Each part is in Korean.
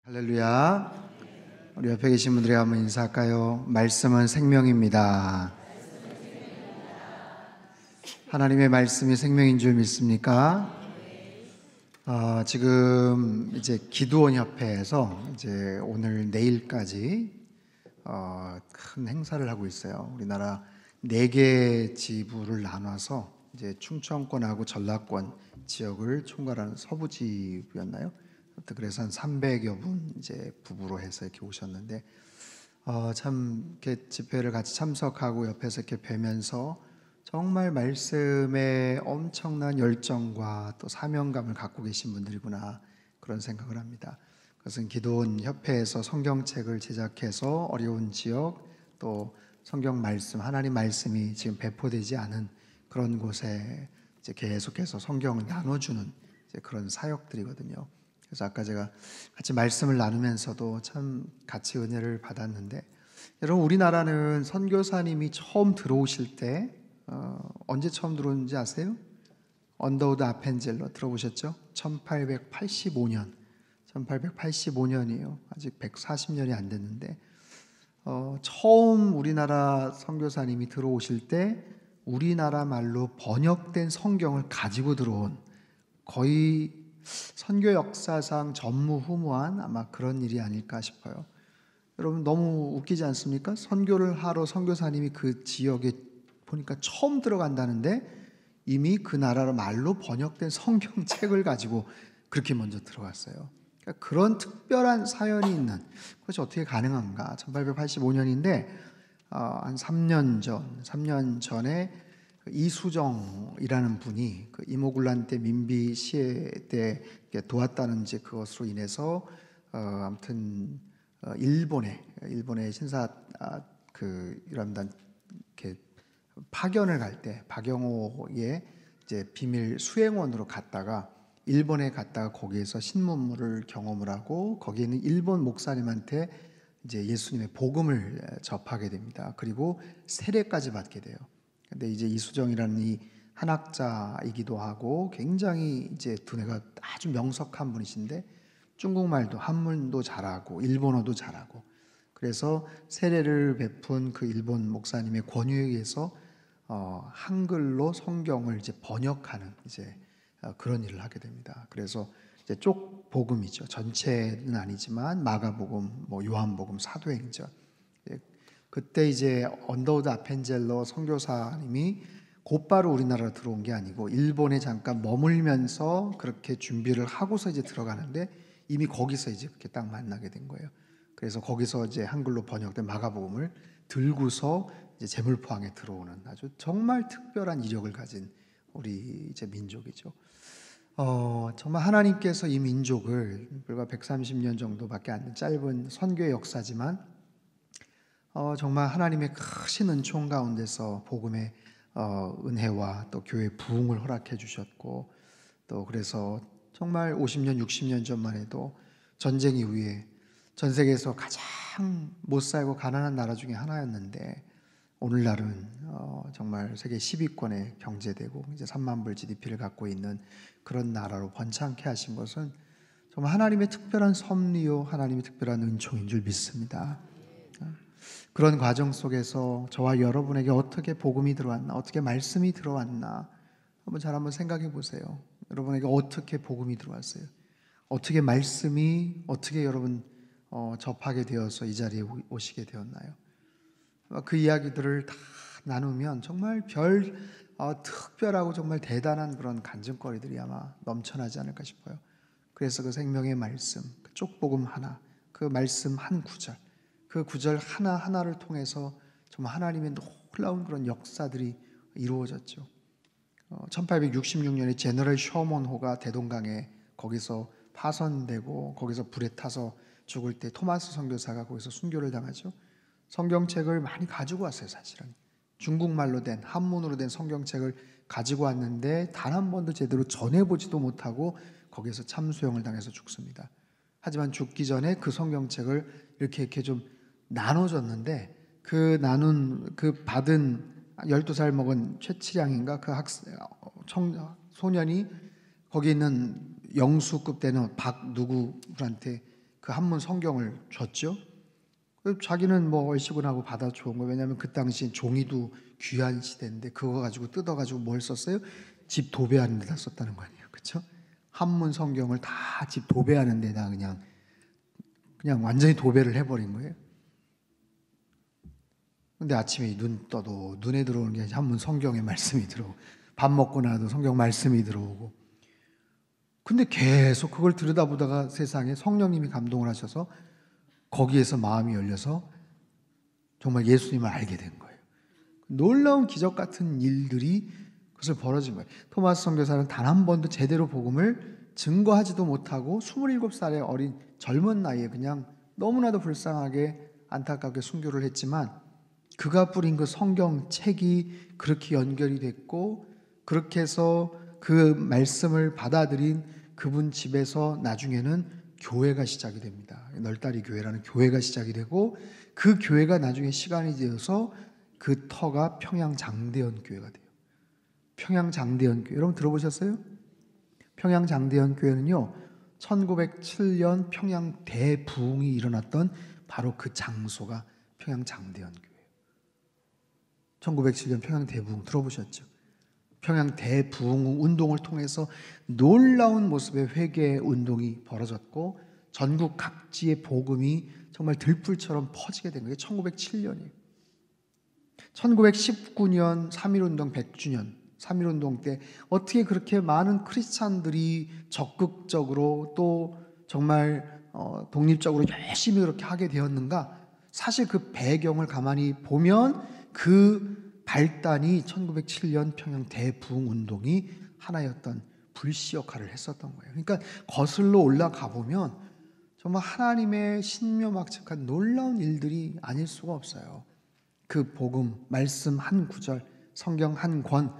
할렐루야. 우리 옆에 계신 분들이 한번 인사할까요? 말씀은 생명입니다. 하나님의 말씀이 생명인 줄 믿습니까? 지금 이제 기도원 협회에서 이제 오늘 내일까지 큰 행사를 하고 있어요. 우리나라 4개 지부를 나눠서 이제 충청권하고 전라권 지역을 총괄하는 서부지부였나요? 그래서 한 300여 분 이제 부부로 해서 이렇게 오셨는데 참 이렇게 집회를 같이 참석하고 옆에서 이렇게 뵈면서 정말 말씀에 엄청난 열정과 또 사명감을 갖고 계신 분들이구나 그런 생각을 합니다. 그것은 기도원 협회에서 성경책을 제작해서 어려운 지역 또 성경 말씀 하나님 말씀이 지금 배포되지 않은 그런 곳에 이제 계속해서 성경을 나눠주는 이제 그런 사역들이거든요. 그래서 아까 제가 같이 말씀을 나누면서도 참 같이 은혜를 받았는데, 여러분 우리나라는 선교사님이 처음 들어오실 때 언제 처음 들어오는지 아세요? 언더우드 아펜젤러 들어보셨죠? 1885년 1885년이에요. 아직 140년이 안 됐는데 처음 우리나라 선교사님이 들어오실 때 우리나라 말로 번역된 성경을 가지고 들어온, 거의 선교 역사상 전무후무한 아마 그런 일이 아닐까 싶어요. 여러분 너무 웃기지 않습니까? 선교를 하러 선교사님이 그 지역에 보니까 처음 들어간다는데 이미 그 나라 말로 번역된 성경책을 가지고 그렇게 먼저 들어갔어요. 그러니까 그런 특별한 사연이 있는, 그것이 어떻게 가능한가? 1885년인데 한 3년 전에 이수정이라는 분이 그 이모군란 때 민비 시해 때 도왔다는 이제 그것으로 인해서 아무튼 일본의 신사 이런단 이렇게 파견을 갈 때 박영호의 이제 비밀 수행원으로 갔다가 일본에 갔다가 거기에서 신문물을 경험을 하고 거기에 있는 일본 목사님한테 이제 예수님의 복음을 접하게 됩니다. 그리고 세례까지 받게 돼요. 근데 이제 이수정이라는 이 한학자이기도 하고 굉장히 이제 두뇌가 아주 명석한 분이신데 중국말도 한문도 잘하고 일본어도 잘하고, 그래서 세례를 베푼 그 일본 목사님의 권유에 의해서 한글로 성경을 이제 번역하는 이제 그런 일을 하게 됩니다. 그래서 이제 쪽 복음이죠. 전체는 아니지만 마가복음, 뭐 요한복음, 사도행전. 그때 이제 언더우드 아펜젤러 선교사님이 곧바로 우리나라로 들어온 게 아니고 일본에 잠깐 머물면서 그렇게 준비를 하고서 이제 들어가는데 이미 거기서 이제 그렇게 딱 만나게 된 거예요. 그래서 거기서 이제 한글로 번역된 마가복음을 들고서 이제 제물포항에 들어오는 아주 정말 특별한 이력을 가진 우리 이제 민족이죠. 정말 하나님께서 이 민족을 불과 130년 정도밖에 안 된 짧은 선교의 역사지만 정말 하나님의 크신 은총 가운데서 복음의 은혜와 또 교회 부흥을 허락해 주셨고, 또 그래서 정말 50년 60년 전만 해도 전쟁 이후에 전 세계에서 가장 못 살고 가난한 나라 중에 하나였는데 오늘날은 정말 세계 10위권에 경제되고 이제 3만 불 GDP를 갖고 있는 그런 나라로 번창케 하신 것은 정말 하나님의 특별한 섭리요 하나님의 특별한 은총인 줄 믿습니다. 그런 과정 속에서 저와 여러분에게 어떻게 복음이 들어왔나, 어떻게 말씀이 들어왔나 한번 생각해 보세요. 여러분에게 어떻게 복음이 들어왔어요? 어떻게 말씀이 어떻게 여러분 접하게 되어서 이 자리에 오시게 되었나요? 그 이야기들을 다 나누면 정말 특별하고 정말 대단한 그런 간증거리들이 아마 넘쳐나지 않을까 싶어요. 그래서 그 생명의 말씀, 그 쪽복음 하나, 그 말씀 한 구절, 그 구절 하나하나를 통해서 정말 하나님의 놀라운 그런 역사들이 이루어졌죠. 1866년에 제너럴 셔먼호가 대동강에 거기서 파손되고 거기서 불에 타서 죽을 때 토마스 선교사가 거기서 순교를 당하죠. 성경책을 많이 가지고 왔어요. 사실은 중국말로 된 한문으로 된 성경책을 가지고 왔는데 단 한 번도 제대로 전해보지도 못하고 거기서 참수형을 당해서 죽습니다. 하지만 죽기 전에 그 성경책을 이렇게 좀 나눠줬는데 그 받은 12살 먹은 최치량인가 그 소년이 거기 있는 영수급 되는 박 누구한테 그 한문 성경을 줬죠. 자기는 뭐 얼씨구나하고 받아 좋은 거예요. 왜냐하면 그 당시 종이도 귀한 시대인데 그거 가지고 뜯어가지고 뭘 썼어요? 집 도배하는 데다 썼다는 거 아니에요, 그렇죠? 한문 성경을 다 집 도배하는 데다 그냥 완전히 도배를 해버린 거예요. 근데 아침에 눈 떠도 눈에 들어오는 게 한문 성경의 말씀이 들어오고, 밥 먹고 나도 성경 말씀이 들어오고. 근데 계속 그걸 들여다보다가 세상에 성령님이 감동을 하셔서 거기에서 마음이 열려서 정말 예수님을 알게 된 거예요. 놀라운 기적 같은 일들이 그것을 벌어진 거예요. 토마스 선교사는 단 한 번도 제대로 복음을 증거하지도 못하고 27살의 어린 젊은 나이에 그냥 너무나도 불쌍하게 안타깝게 순교를 했지만, 그가 뿌린 그 성경책이 그렇게 연결이 됐고, 그렇게 해서 그 말씀을 받아들인 그분 집에서 나중에는 교회가 시작이 됩니다. 널다리 교회라는 교회가 시작이 되고, 그 교회가 나중에 시간이 되어서 그 터가 평양장대연 교회가 돼요. 평양장대연 교회 여러분 들어보셨어요? 평양장대연 교회는요 1907년 평양 대부흥이 일어났던 바로 그 장소가 평양장대연 교회예요. 1907년 평양 대부흥 들어보셨죠? 평양 대부흥 운동을 통해서 놀라운 모습의 회개 운동이 벌어졌고, 전국 각지의 복음이 정말 들불처럼 퍼지게 된 거예요. 1907년이에요. 1919년 3.1운동 100주년 3.1운동 때 어떻게 그렇게 많은 크리스찬들이 적극적으로 또 정말 독립적으로 열심히 그렇게 하게 되었는가? 사실 그 배경을 가만히 보면 그 발단이 1907년 평양 대부흥 운동이 하나였던 불씨 역할을 했었던 거예요. 그러니까 거슬러 올라가 보면 정말 하나님의 신묘막측한 놀라운 일들이 아닐 수가 없어요. 그 복음, 말씀 한 구절, 성경 한 권,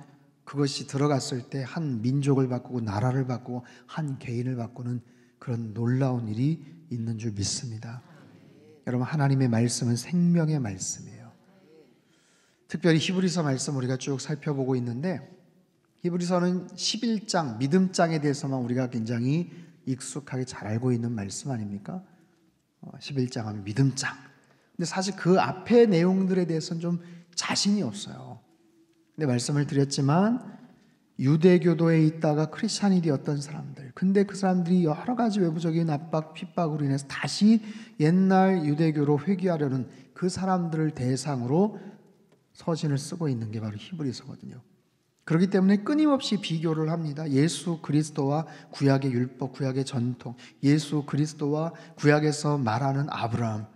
그것이 들어갔을 때 한 민족을 바꾸고 나라를 바꾸고 한 개인을 바꾸는 그런 놀라운 일이 있는 줄 믿습니다. 여러분, 하나님의 말씀은 생명의 말씀이에요. 특별히 히브리서 말씀 우리가 쭉 살펴보고 있는데, 히브리서는 11장, 믿음장에 대해서만 우리가 굉장히 익숙하게 잘 알고 있는 말씀 아닙니까? 11장 하면 믿음장. 근데 사실 그 앞의 내용들에 대해서는 좀 자신이 없어요. 근데 말씀을 드렸지만 유대교도에 있다가 크리스찬이 되었던 사람들, 근데 그 사람들이 여러 가지 외부적인 압박, 핍박으로 인해서 다시 옛날 유대교로 회귀하려는 그 사람들을 대상으로 서신을 쓰고 있는 게 바로 히브리서거든요. 그렇기 때문에 끊임없이 비교를 합니다. 예수 그리스도와 구약의 율법, 구약의 전통, 예수 그리스도와 구약에서 말하는 아브라함,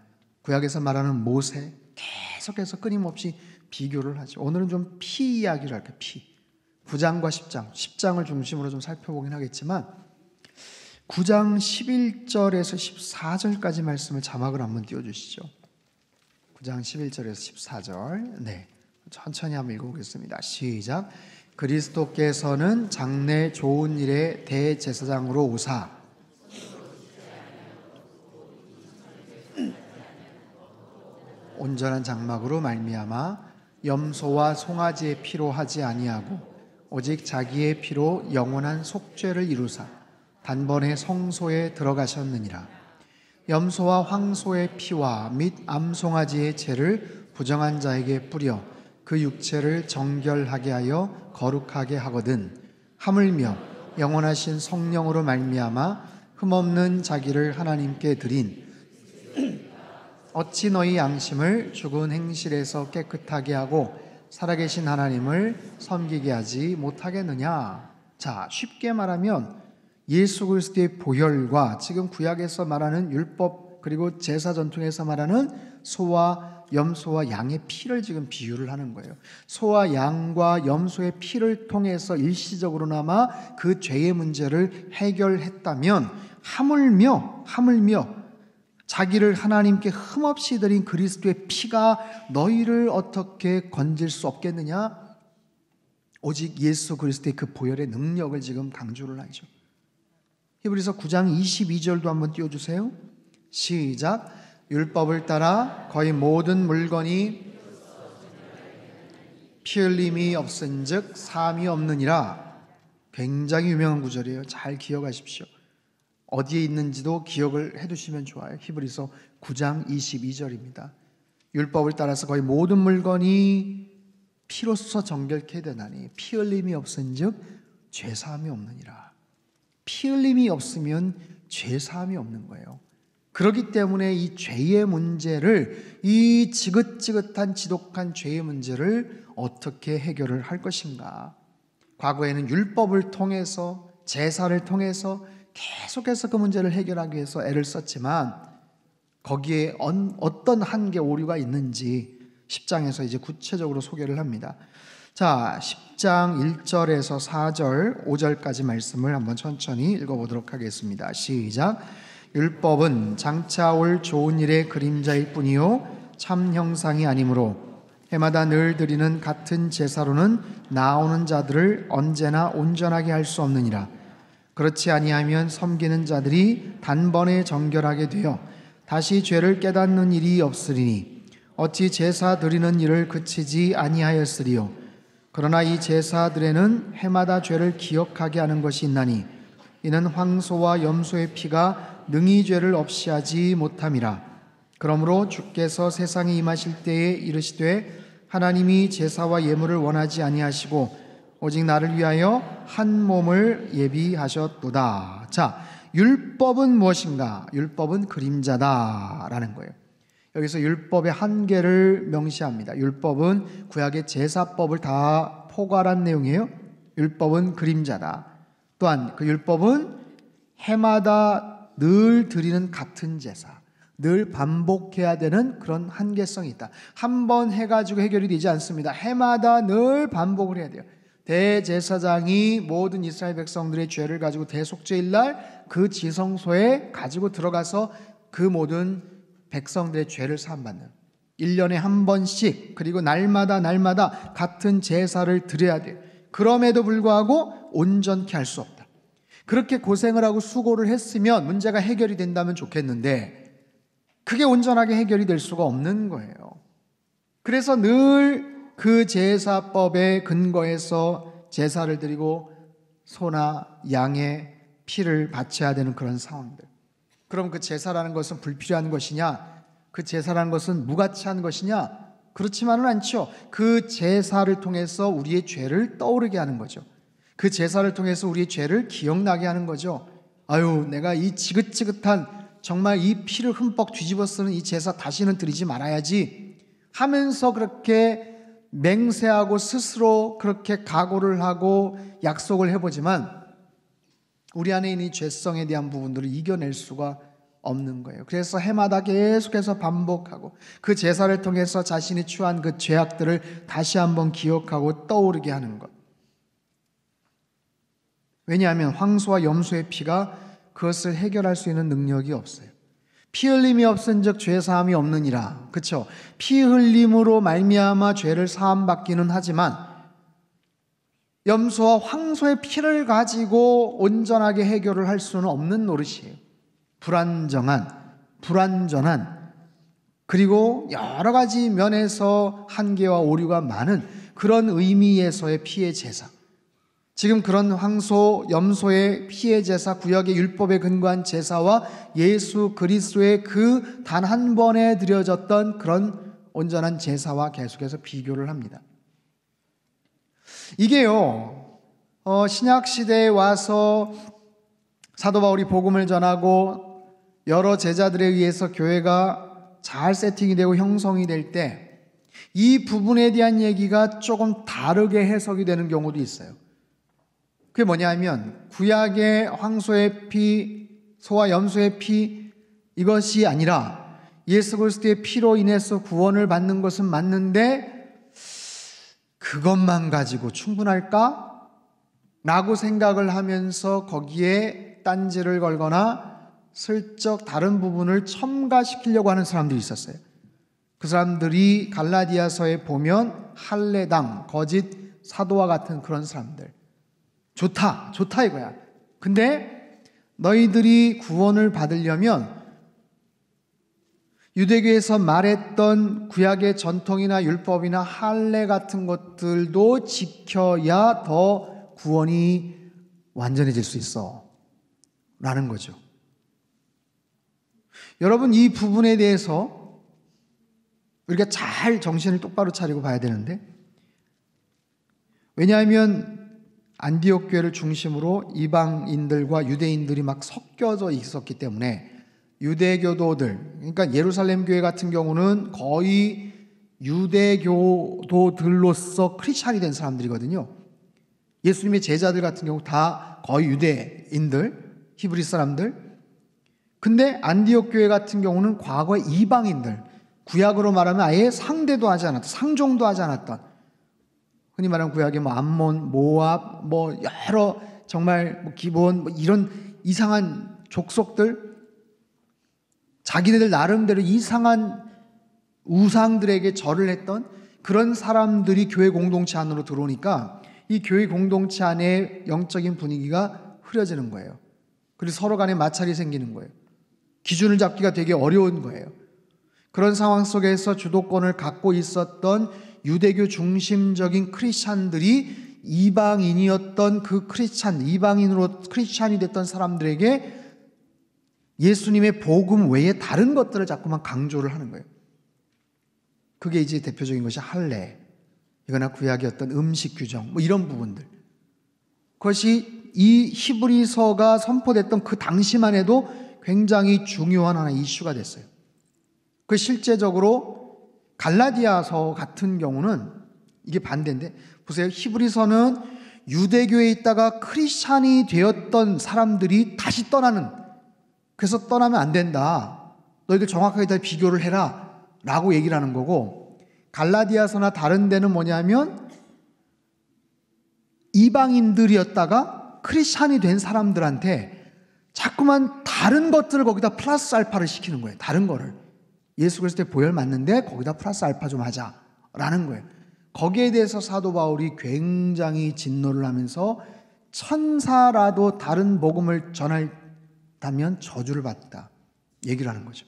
구약에서 말하는 모세, 계속해서 끊임없이 비교를 하죠. 오늘은 좀 피 이야기를 할게요. 피. 9장과 10장, 10장을 중심으로 좀 살펴보긴 하겠지만 9장 11절에서 14절까지 말씀을 자막을 한번 띄워주시죠. 9장 11절에서 14절. 네, 천천히 한번 읽어보겠습니다. 시작. 그리스도께서는 장래 좋은 일의 대제사장으로 오사 온전한 장막으로 말미암아 염소와 송아지의 피로 하지 아니하고 오직 자기의 피로 영원한 속죄를 이루사 단번에 성소에 들어가셨느니라. 염소와 황소의 피와 및 암송아지의 죄를 부정한 자에게 뿌려 그 육체를 정결하게 하여 거룩하게 하거든 하물며 영원하신 성령으로 말미암아 흠없는 자기를 하나님께 드린 어찌 너희 양심을 죽은 행실에서 깨끗하게 하고 살아계신 하나님을 섬기게 하지 못하겠느냐. 자, 쉽게 말하면 예수 그리스도의 보혈과 지금 구약에서 말하는 율법 그리고 제사 전통에서 말하는 소와 염소와 양의 피를 지금 비유를 하는 거예요. 소와 양과 염소의 피를 통해서 일시적으로나마 그 죄의 문제를 해결했다면 하물며 자기를 하나님께 흠없이 드린 그리스도의 피가 너희를 어떻게 건질 수 없겠느냐? 오직 예수 그리스도의 그 보혈의 능력을 지금 강조를 하죠. 히브리서 9장 22절도 한번 띄워주세요. 시작. 율법을 따라 거의 모든 물건이 피 흘림이 없은즉 사함이 없느니라. 굉장히 유명한 구절이에요. 잘 기억하십시오. 어디에 있는지도 기억을 해두시면 좋아요. 히브리서 9장 22절입니다. 율법을 따라서 거의 모든 물건이 피로써 정결케 되나니 피 흘림이 없은즉 죄사함이 없느니라. 피 흘림이 없으면 죄사함이 없는 거예요. 그렇기 때문에 이 죄의 문제를, 이 지긋지긋한 지독한 죄의 문제를 어떻게 해결을 할 것인가. 과거에는 율법을 통해서, 제사를 통해서 계속해서 그 문제를 해결하기 위해서 애를 썼지만 거기에 어떤 한계 오류가 있는지 10장에서 이제 구체적으로 소개를 합니다. 자, 10장 1절에서 4절, 5절까지 말씀을 한번 천천히 읽어보도록 하겠습니다. 시작. 율법은 장차 올 좋은 일의 그림자일 뿐이요 참 형상이 아니므로 해마다 늘 드리는 같은 제사로는 나오는 자들을 언제나 온전하게 할 수 없느니라. 그렇지 아니하면 섬기는 자들이 단번에 정결하게 되어 다시 죄를 깨닫는 일이 없으리니 어찌 제사 드리는 일을 그치지 아니하였으리요. 그러나 이 제사들에는 해마다 죄를 기억하게 하는 것이 있나니 이는 황소와 염소의 피가 능히 죄를 없이 하지 못함이라. 그러므로 주께서 세상에 임하실 때에 이르시되 하나님이 제사와 예물을 원하지 아니하시고 오직 나를 위하여 한 몸을 예비하셨도다. 자, 율법은 무엇인가? 율법은 그림자다라는 거예요. 여기서 율법의 한계를 명시합니다. 율법은 구약의 제사법을 다 포괄한 내용이에요. 율법은 그림자다. 또한 그 율법은 해마다 늘 드리는 같은 제사, 늘 반복해야 되는 그런 한계성이 있다. 한 번 해가지고 해결이 되지 않습니다. 해마다 늘 반복을 해야 돼요. 대제사장이 모든 이스라엘 백성들의 죄를 가지고 대속죄일날 그 지성소에 가지고 들어가서 그 모든 백성들의 죄를 사함받는 1년에 한 번씩, 그리고 날마다 같은 제사를 드려야 돼요. 그럼에도 불구하고 온전케 할 수 없다. 그렇게 고생을 하고 수고를 했으면 문제가 해결이 된다면 좋겠는데 그게 온전하게 해결이 될 수가 없는 거예요. 그래서 늘 그 제사법에 근거해서 제사를 드리고 소나 양의 피를 바쳐야 되는 그런 상황들. 그럼 그 제사라는 것은 불필요한 것이냐? 그 제사라는 것은 무가치한 것이냐? 그렇지만은 않죠. 그 제사를 통해서 우리의 죄를 떠오르게 하는 거죠. 그 제사를 통해서 우리의 죄를 기억나게 하는 거죠. 아유, 내가 이 지긋지긋한 정말 이 피를 흠뻑 뒤집어 쓰는 이 제사 다시는 드리지 말아야지 하면서 그렇게 맹세하고 스스로 그렇게 각오를 하고 약속을 해보지만 우리 안에 있는 이 죄성에 대한 부분들을 이겨낼 수가 없는 거예요. 그래서 해마다 계속해서 반복하고 그 제사를 통해서 자신이 취한 그 죄악들을 다시 한번 기억하고 떠오르게 하는 것. 왜냐하면 황소와 염소의 피가 그것을 해결할 수 있는 능력이 없어요. 피 흘림이 없은즉 죄 사함이 없느니라. 그렇죠? 피 흘림으로 말미암아 죄를 사함 받기는 하지만 염소와 황소의 피를 가지고 온전하게 해결을 할 수는 없는 노릇이에요. 불완전한 그리고 여러 가지 면에서 한계와 오류가 많은 그런 의미에서의 피의 제사. 지금 그런 황소, 염소의 피의 제사, 구약의 율법에 근거한 제사와 예수 그리스도의 그 단 한 번에 드려졌던 그런 온전한 제사와 계속해서 비교를 합니다. 이게요, 신약 시대에 와서 사도 바울이 복음을 전하고 여러 제자들에 의해서 교회가 잘 세팅이 되고 형성이 될 때 이 부분에 대한 얘기가 조금 다르게 해석이 되는 경우도 있어요. 그게 뭐냐 하면 구약의 황소의 피, 소와 염소의 피 이것이 아니라 예수 그리스도의 피로 인해서 구원을 받는 것은 맞는데 그것만 가지고 충분할까? 라고 생각을 하면서 거기에 딴지를 걸거나 슬쩍 다른 부분을 첨가시키려고 하는 사람들이 있었어요. 그 사람들이 갈라디아서에 보면 할례당, 거짓 사도와 같은 그런 사람들. 좋다 이거야. 근데 너희들이 구원을 받으려면 유대교에서 말했던 구약의 전통이나 율법이나 할례 같은 것들도 지켜야 더 구원이 완전해질 수 있어 라는 거죠. 여러분, 이 부분에 대해서 우리가 잘 정신을 똑바로 차리고 봐야 되는데, 왜냐하면 안디옥 교회를 중심으로 이방인들과 유대인들이 막 섞여져 있었기 때문에 유대교도들, 그러니까 예루살렘 교회 같은 경우는 거의 유대교도들로서 크리스찬이 된 사람들이거든요. 예수님의 제자들 같은 경우 다 거의 유대인들, 히브리 사람들. 근데 안디옥 교회 같은 경우는 과거의 이방인들, 구약으로 말하면 아예 상대도 하지 않았던, 상종도 하지 않았던, 흔히 말하는 구약의 암몬, 모압, 여러 정말 기본 이런 이상한 족속들, 자기네들 나름대로 이상한 우상들에게 절을 했던 그런 사람들이 교회 공동체 안으로 들어오니까 이 교회 공동체 안에 영적인 분위기가 흐려지는 거예요. 그리고 서로 간에 마찰이 생기는 거예요. 기준을 잡기가 되게 어려운 거예요. 그런 상황 속에서 주도권을 갖고 있었던 유대교 중심적인 크리스찬들이 이방인이었던 그 크리스찬, 이방인으로 크리스찬이 됐던 사람들에게 예수님의 복음 외에 다른 것들을 자꾸만 강조를 하는 거예요. 그게 이제 대표적인 것이 할례, 이거나 구약의 어떤 음식 규정, 이런 부분들. 그것이 이 히브리서가 선포됐던 그 당시만 해도 굉장히 중요한 하나의 이슈가 됐어요. 그 실제적으로 갈라디아서 같은 경우는 이게 반대인데, 보세요. 히브리서는 유대교에 있다가 크리스찬이 되었던 사람들이 다시 떠나는, 그래서 떠나면 안 된다, 너희들 정확하게 다 비교를 해라 라고 얘기를 하는 거고, 갈라디아서나 다른 데는 뭐냐면 이방인들이었다가 크리스찬이 된 사람들한테 자꾸만 다른 것들을 거기다 플러스 알파를 시키는 거예요. 다른 거를. 예수 그리스도의 보혈 맞는데 거기다 플러스 알파 좀 하자라는 거예요. 거기에 대해서 사도 바울이 굉장히 진노를 하면서 천사라도 다른 복음을 전한다면 저주를 받다 얘기를 하는 거죠.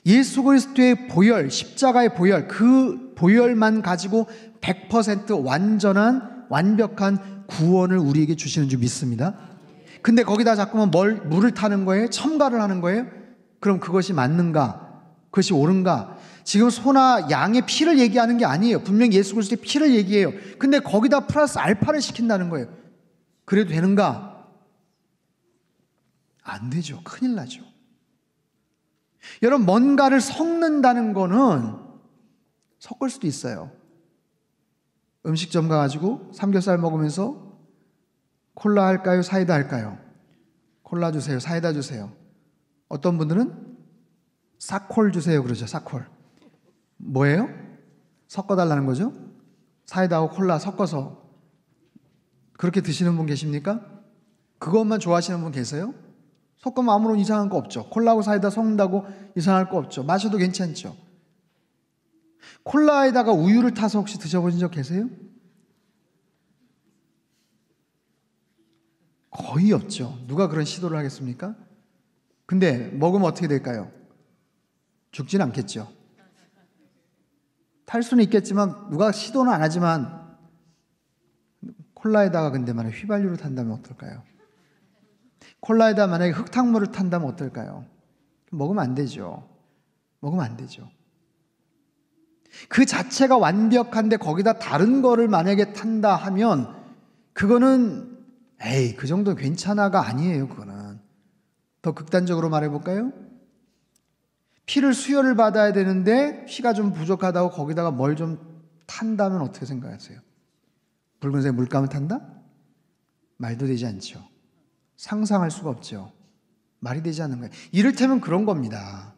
예수 그리스도의 보혈, 십자가의 보혈, 그 보혈만 가지고 100% 완전한 완벽한 구원을 우리에게 주시는 줄 믿습니다. 근데 거기다 자꾸만 물을 타는 거예요? 첨가를 하는 거예요? 그럼 그것이 맞는가? 그것이 옳은가? 지금 소나 양의 피를 얘기하는 게 아니에요. 분명히 예수 그리스도의 피를 얘기해요. 근데 거기다 플러스 알파를 시킨다는 거예요. 그래도 되는가? 안 되죠. 큰일 나죠. 여러분, 뭔가를 섞는다는 거는 섞을 수도 있어요. 음식점 가가지고 삼겹살 먹으면서 콜라 할까요? 사이다 할까요? 콜라 주세요. 사이다 주세요. 어떤 분들은 사콜 주세요 그러죠. 사콜. 뭐예요? 섞어달라는 거죠. 사이다하고 콜라 섞어서. 그렇게 드시는 분 계십니까? 그것만 좋아하시는 분 계세요? 섞으면 아무런 이상한 거 없죠. 콜라하고 사이다 섞는다고 이상할 거 없죠. 마셔도 괜찮죠. 콜라에다가 우유를 타서 혹시 드셔보신 적 계세요? 거의 없죠. 누가 그런 시도를 하겠습니까? 근데 먹으면 어떻게 될까요? 죽진 않겠죠. 탈 수는 있겠지만 누가 시도는 안 하지만 콜라에다가 근데 만약에 휘발유를 탄다면 어떨까요? 콜라에다 만약에 흙탕물을 탄다면 어떨까요? 먹으면 안 되죠. 먹으면 안 되죠. 그 자체가 완벽한데 거기다 다른 거를 만약에 탄다 하면 그거는 에이 그 정도는 괜찮아가 아니에요. 그거는 더 극단적으로 말해볼까요? 피를 수혈을 받아야 되는데 피가 좀 부족하다고 거기다가 뭘 좀 탄다면 어떻게 생각하세요? 붉은색 물감을 탄다? 말도 되지 않죠. 상상할 수가 없죠. 말이 되지 않는 거예요. 이를테면 그런 겁니다.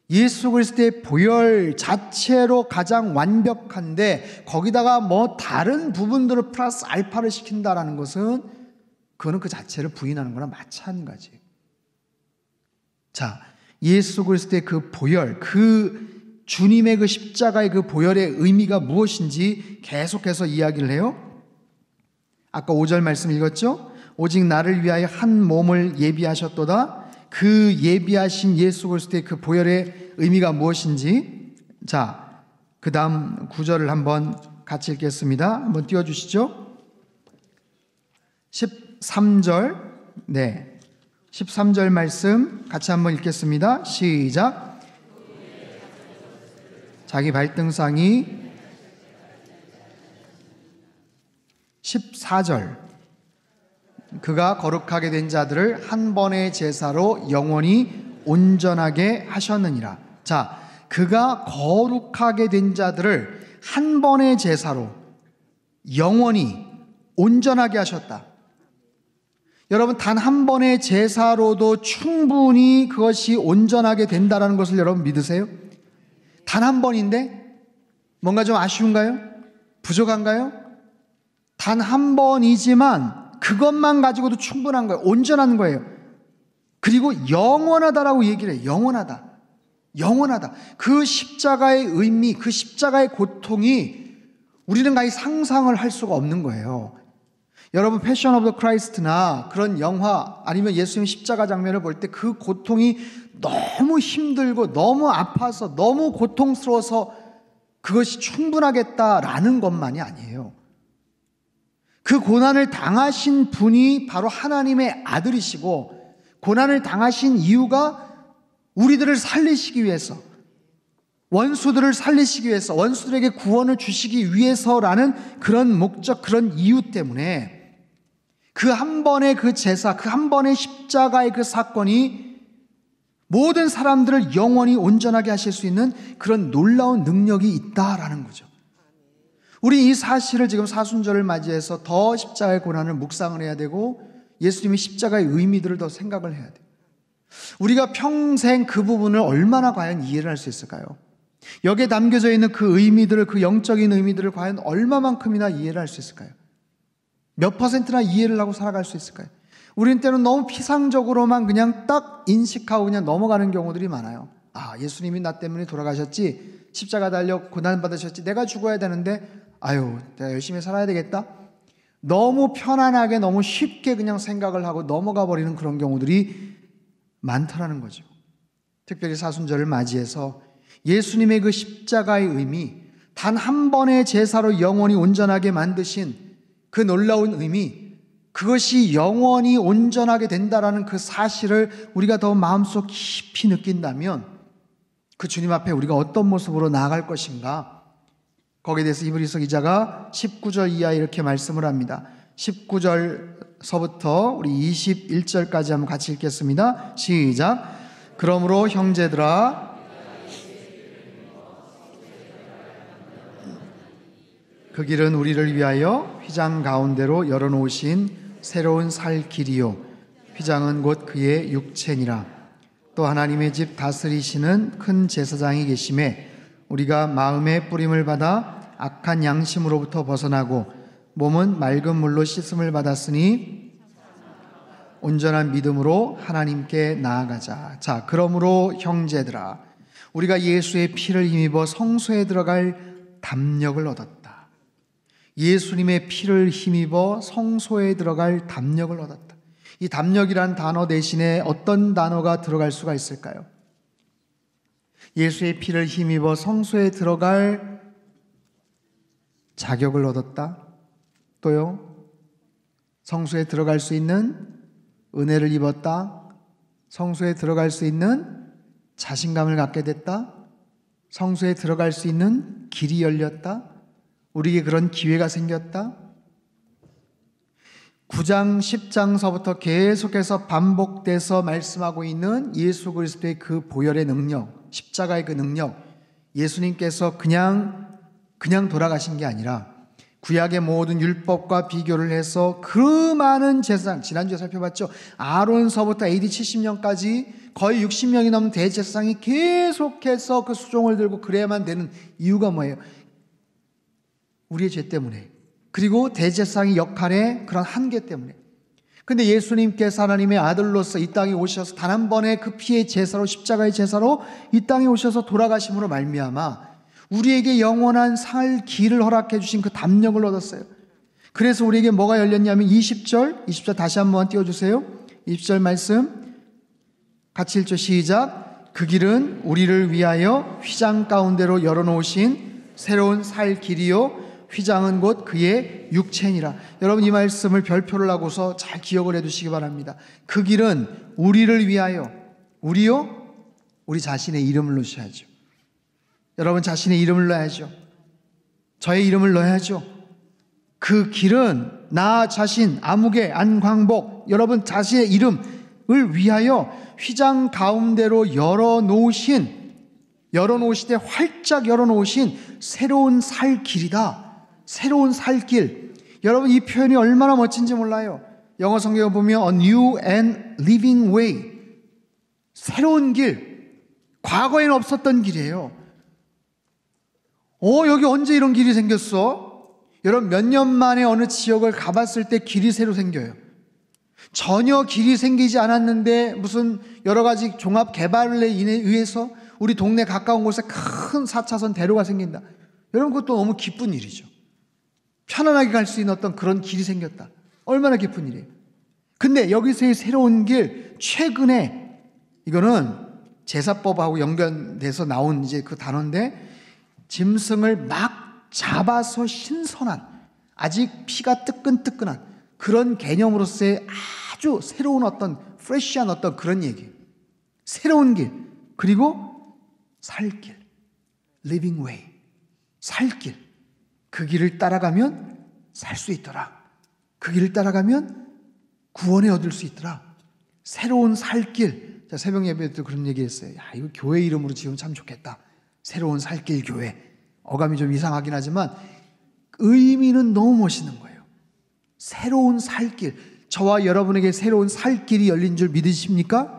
예수 그리스도의 보혈 자체로 가장 완벽한데 거기다가 뭐 다른 부분들을 플러스 알파를 시킨다라는 것은 그거는 그 자체를 부인하는 거나 마찬가지예요. 자, 예수 그리스도의 그 보혈, 그 주님의 그 십자가의 그 보혈의 의미가 무엇인지 계속해서 이야기를 해요. 아까 5절 말씀 읽었죠? 오직 나를 위하여 한 몸을 예비하셨도다. 그 예비하신 예수 그리스도의 그 보혈의 의미가 무엇인지. 자, 그 다음 9절을 한번 같이 읽겠습니다. 한번 띄워주시죠. 13절. 네. 13절 말씀 같이 한번 읽겠습니다. 시작. 자기 발등상이 14절 그가 거룩하게 된 자들을 한 번의 제사로 영원히 온전하게 하셨느니라. 자, 그가 거룩하게 된 자들을 한 번의 제사로 영원히 온전하게 하셨다. 여러분, 단 한 번의 제사로도 충분히 그것이 온전하게 된다는 것을 여러분 믿으세요? 단 한 번인데 뭔가 좀 아쉬운가요? 부족한가요? 단 한 번이지만 그것만 가지고도 충분한 거예요. 온전한 거예요. 그리고 영원하다라고 얘기를 해요. 영원하다. 영원하다. 그 십자가의 의미, 그 십자가의 고통이 우리는 가히 상상을 할 수가 없는 거예요. 여러분, 패션 오브 더 크라이스트나 그런 영화 아니면 예수님 십자가 장면을 볼 때 그 고통이 너무 힘들고 너무 아파서 너무 고통스러워서 그것이 충분하겠다라는 것만이 아니에요. 그 고난을 당하신 분이 바로 하나님의 아들이시고, 고난을 당하신 이유가 우리들을 살리시기 위해서, 원수들을 살리시기 위해서, 원수들에게 구원을 주시기 위해서라는 그런 목적, 그런 이유 때문에 그 한 번의 그 제사, 그 한 번의 십자가의 그 사건이 모든 사람들을 영원히 온전하게 하실 수 있는 그런 놀라운 능력이 있다라는 거죠. 우리 이 사실을 지금 사순절을 맞이해서 더 십자가의 고난을 묵상을 해야 되고, 예수님의 십자가의 의미들을 더 생각을 해야 돼요. 우리가 평생 그 부분을 얼마나 과연 이해를 할 수 있을까요? 여기에 담겨져 있는 그 의미들을, 그 영적인 의미들을 과연 얼마만큼이나 이해를 할 수 있을까요? 몇 퍼센트나 이해를 하고 살아갈 수 있을까요? 우리는 때로는 너무 피상적으로만 그냥 딱 인식하고 그냥 넘어가는 경우들이 많아요. 아, 예수님이 나 때문에 돌아가셨지, 십자가 달려 고난받으셨지, 내가 죽어야 되는데 아유, 내가 열심히 살아야 되겠다. 너무 편안하게, 너무 쉽게 그냥 생각을 하고 넘어가 버리는 그런 경우들이 많다라는 거죠. 특별히 사순절을 맞이해서 예수님의 그 십자가의 의미, 단 한 번의 제사로 영원히 온전하게 만드신 그 놀라운 의미, 그것이 영원히 온전하게 된다라는 그 사실을 우리가 더 마음속 깊이 느낀다면 그 주님 앞에 우리가 어떤 모습으로 나아갈 것인가, 거기에 대해서 히브리서 기자가 19절 이하에 이렇게 말씀을 합니다. 19절서부터 우리 21절까지 한번 같이 읽겠습니다. 시작. 그러므로 형제들아, 그 길은 우리를 위하여 휘장 가운데로 열어놓으신 새로운 살 길이요, 휘장은 곧 그의 육체니라. 또 하나님의 집 다스리시는 큰 제사장이 계심에 우리가 마음의 뿌림을 받아 악한 양심으로부터 벗어나고 몸은 맑은 물로 씻음을 받았으니 온전한 믿음으로 하나님께 나아가자. 자, 그러므로 형제들아, 우리가 예수의 피를 힘입어 성소에 들어갈 담력을 얻었다. 예수님의 피를 힘입어 성소에 들어갈 담력을 얻었다. 이 담력이란 단어 대신에 어떤 단어가 들어갈 수가 있을까요? 예수의 피를 힘입어 성소에 들어갈 자격을 얻었다. 또요, 성소에 들어갈 수 있는 은혜를 입었다. 성소에 들어갈 수 있는 자신감을 갖게 됐다. 성소에 들어갈 수 있는 길이 열렸다. 우리에게 그런 기회가 생겼다. 9장, 10장서부터 계속해서 반복돼서 말씀하고 있는 예수 그리스도의 그 보혈의 능력, 십자가의 그 능력, 예수님께서 그냥 돌아가신 게 아니라 구약의 모든 율법과 비교를 해서 그 많은 제사장, 지난주에 살펴봤죠. 아론서부터 AD 70년까지 거의 60명이 넘는 대제사장이 계속해서 그 수종을 들고 그래야만 되는 이유가 뭐예요? 우리의 죄 때문에, 그리고 대제사장의 역할의 그런 한계 때문에. 근데 예수님께서 하나님의 아들로서 이 땅에 오셔서 단 한 번의 그 피의 제사로, 십자가의 제사로 이 땅에 오셔서 돌아가심으로 말미암아 우리에게 영원한 살 길을 허락해 주신 그 담력을 얻었어요. 그래서 우리에게 뭐가 열렸냐면 20절 다시 한번 띄워주세요. 20절 말씀 같이 읽죠. 시작. 그 길은 우리를 위하여 휘장 가운데로 열어놓으신 새로운 살 길이요, 휘장은 곧 그의 육체니라. 여러분, 이 말씀을 별표를 하고서 잘 기억을 해두시기 바랍니다. 그 길은 우리를 위하여, 우리요? 우리 자신의 이름을 넣으셔야죠. 여러분, 자신의 이름을 넣어야죠. 저의 이름을 넣어야죠. 그 길은 나 자신, 아무개, 안광복, 여러분 자신의 이름을 위하여 휘장 가운데로 열어놓으시되 활짝 열어놓으신 새로운 살 길이다. 새로운 살 길. 여러분, 이 표현이 얼마나 멋진지 몰라요. 영어 성경을 보면 A new and living way. 새로운 길. 과거에는 없었던 길이에요. 여기 언제 이런 길이 생겼어? 여러분, 몇 년 만에 어느 지역을 가봤을 때 길이 새로 생겨요. 전혀 길이 생기지 않았는데 무슨 여러 가지 종합 개발에 의해서 우리 동네 가까운 곳에 큰 4차선 대로가 생긴다. 여러분, 그것도 너무 기쁜 일이죠. 편안하게 갈 수 있는 어떤 그런 길이 생겼다. 얼마나 기쁜 일이에요. 근데 여기서의 새로운 길, 최근에, 이거는 제사법하고 연결돼서 나온 이제 그 단어인데, 짐승을 막 잡아서 신선한, 아직 피가 뜨끈뜨끈한 그런 개념으로서의 아주 새로운 어떤 프레시한 어떤 그런 얘기. 새로운 길, 그리고 살길, living way, 살길. 그 길을 따라가면 살 수 있더라. 그 길을 따라가면 구원에 얻을 수 있더라. 새로운 살길. 자, 새벽 예배 때도 그런 얘기 했어요. 야, 이거 교회 이름으로 지으면 참 좋겠다. 새로운 살길 교회. 어감이 좀 이상하긴 하지만 의미는 너무 멋있는 거예요. 새로운 살길. 저와 여러분에게 새로운 살길이 열린 줄 믿으십니까?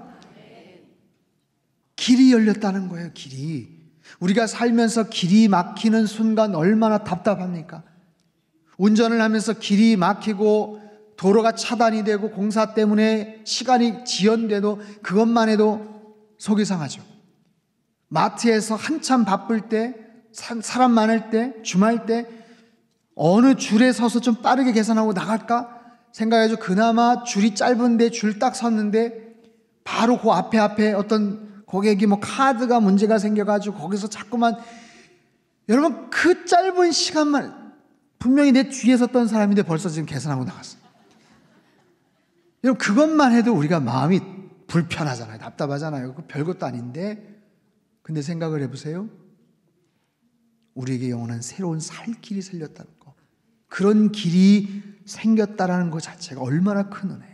길이 열렸다는 거예요. 길이. 우리가 살면서 길이 막히는 순간 얼마나 답답합니까? 운전을 하면서 길이 막히고 도로가 차단이 되고 공사 때문에 시간이 지연돼도 그것만 해도 속이 상하죠. 마트에서 한참 바쁠 때, 사람 많을 때, 주말 때 어느 줄에 서서 좀 빠르게 계산하고 나갈까 생각해서 그나마 줄이 짧은데 줄 딱 섰는데 바로 그 앞에 어떤 고객이 뭐 카드가 문제가 생겨가지고 거기서 자꾸만, 여러분, 그 짧은 시간만 분명히 내 뒤에 섰던 사람인데 벌써 지금 계산하고 나갔어요. 여러분, 그것만 해도 우리가 마음이 불편하잖아요. 답답하잖아요. 그 별것도 아닌데. 근데 생각을 해보세요. 우리에게 영원한 새로운 살 길이 생겼다는 거, 그런 길이 생겼다라는 것 자체가 얼마나 큰 은혜예요.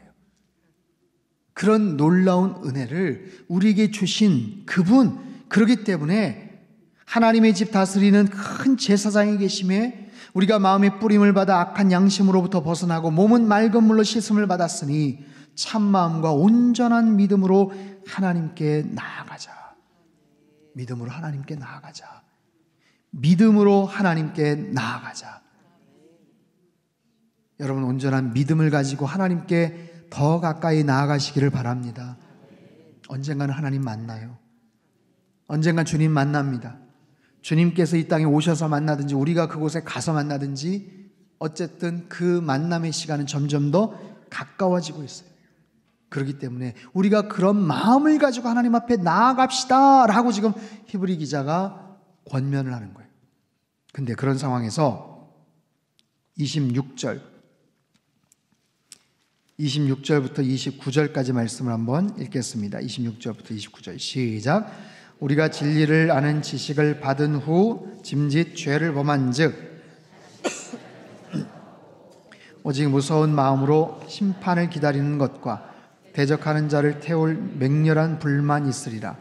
그런 놀라운 은혜를 우리에게 주신 그분, 그렇기 때문에 하나님의 집 다스리는 큰 제사장이 계심에 우리가 마음의 뿌림을 받아 악한 양심으로부터 벗어나고 몸은 맑은 물로 씻음을 받았으니 참마음과 온전한 믿음으로 하나님께 나아가자. 믿음으로 하나님께 나아가자. 믿음으로 하나님께 나아가자. 여러분, 온전한 믿음을 가지고 하나님께 더 가까이 나아가시기를 바랍니다. 언젠가는 하나님 만나요. 언젠간 주님 만납니다. 주님께서 이 땅에 오셔서 만나든지 우리가 그곳에 가서 만나든지 어쨌든 그 만남의 시간은 점점 더 가까워지고 있어요. 그렇기 때문에 우리가 그런 마음을 가지고 하나님 앞에 나아갑시다 라고 지금 히브리 기자가 권면을 하는 거예요. 근데 그런 상황에서 26절부터 29절까지 말씀을 한번 읽겠습니다. 26절부터 29절 시작. 우리가 진리를 아는 지식을 받은 후 짐짓 죄를 범한 즉 오직 무서운 마음으로 심판을 기다리는 것과 대적하는 자를 태울 맹렬한 불만 있으리라.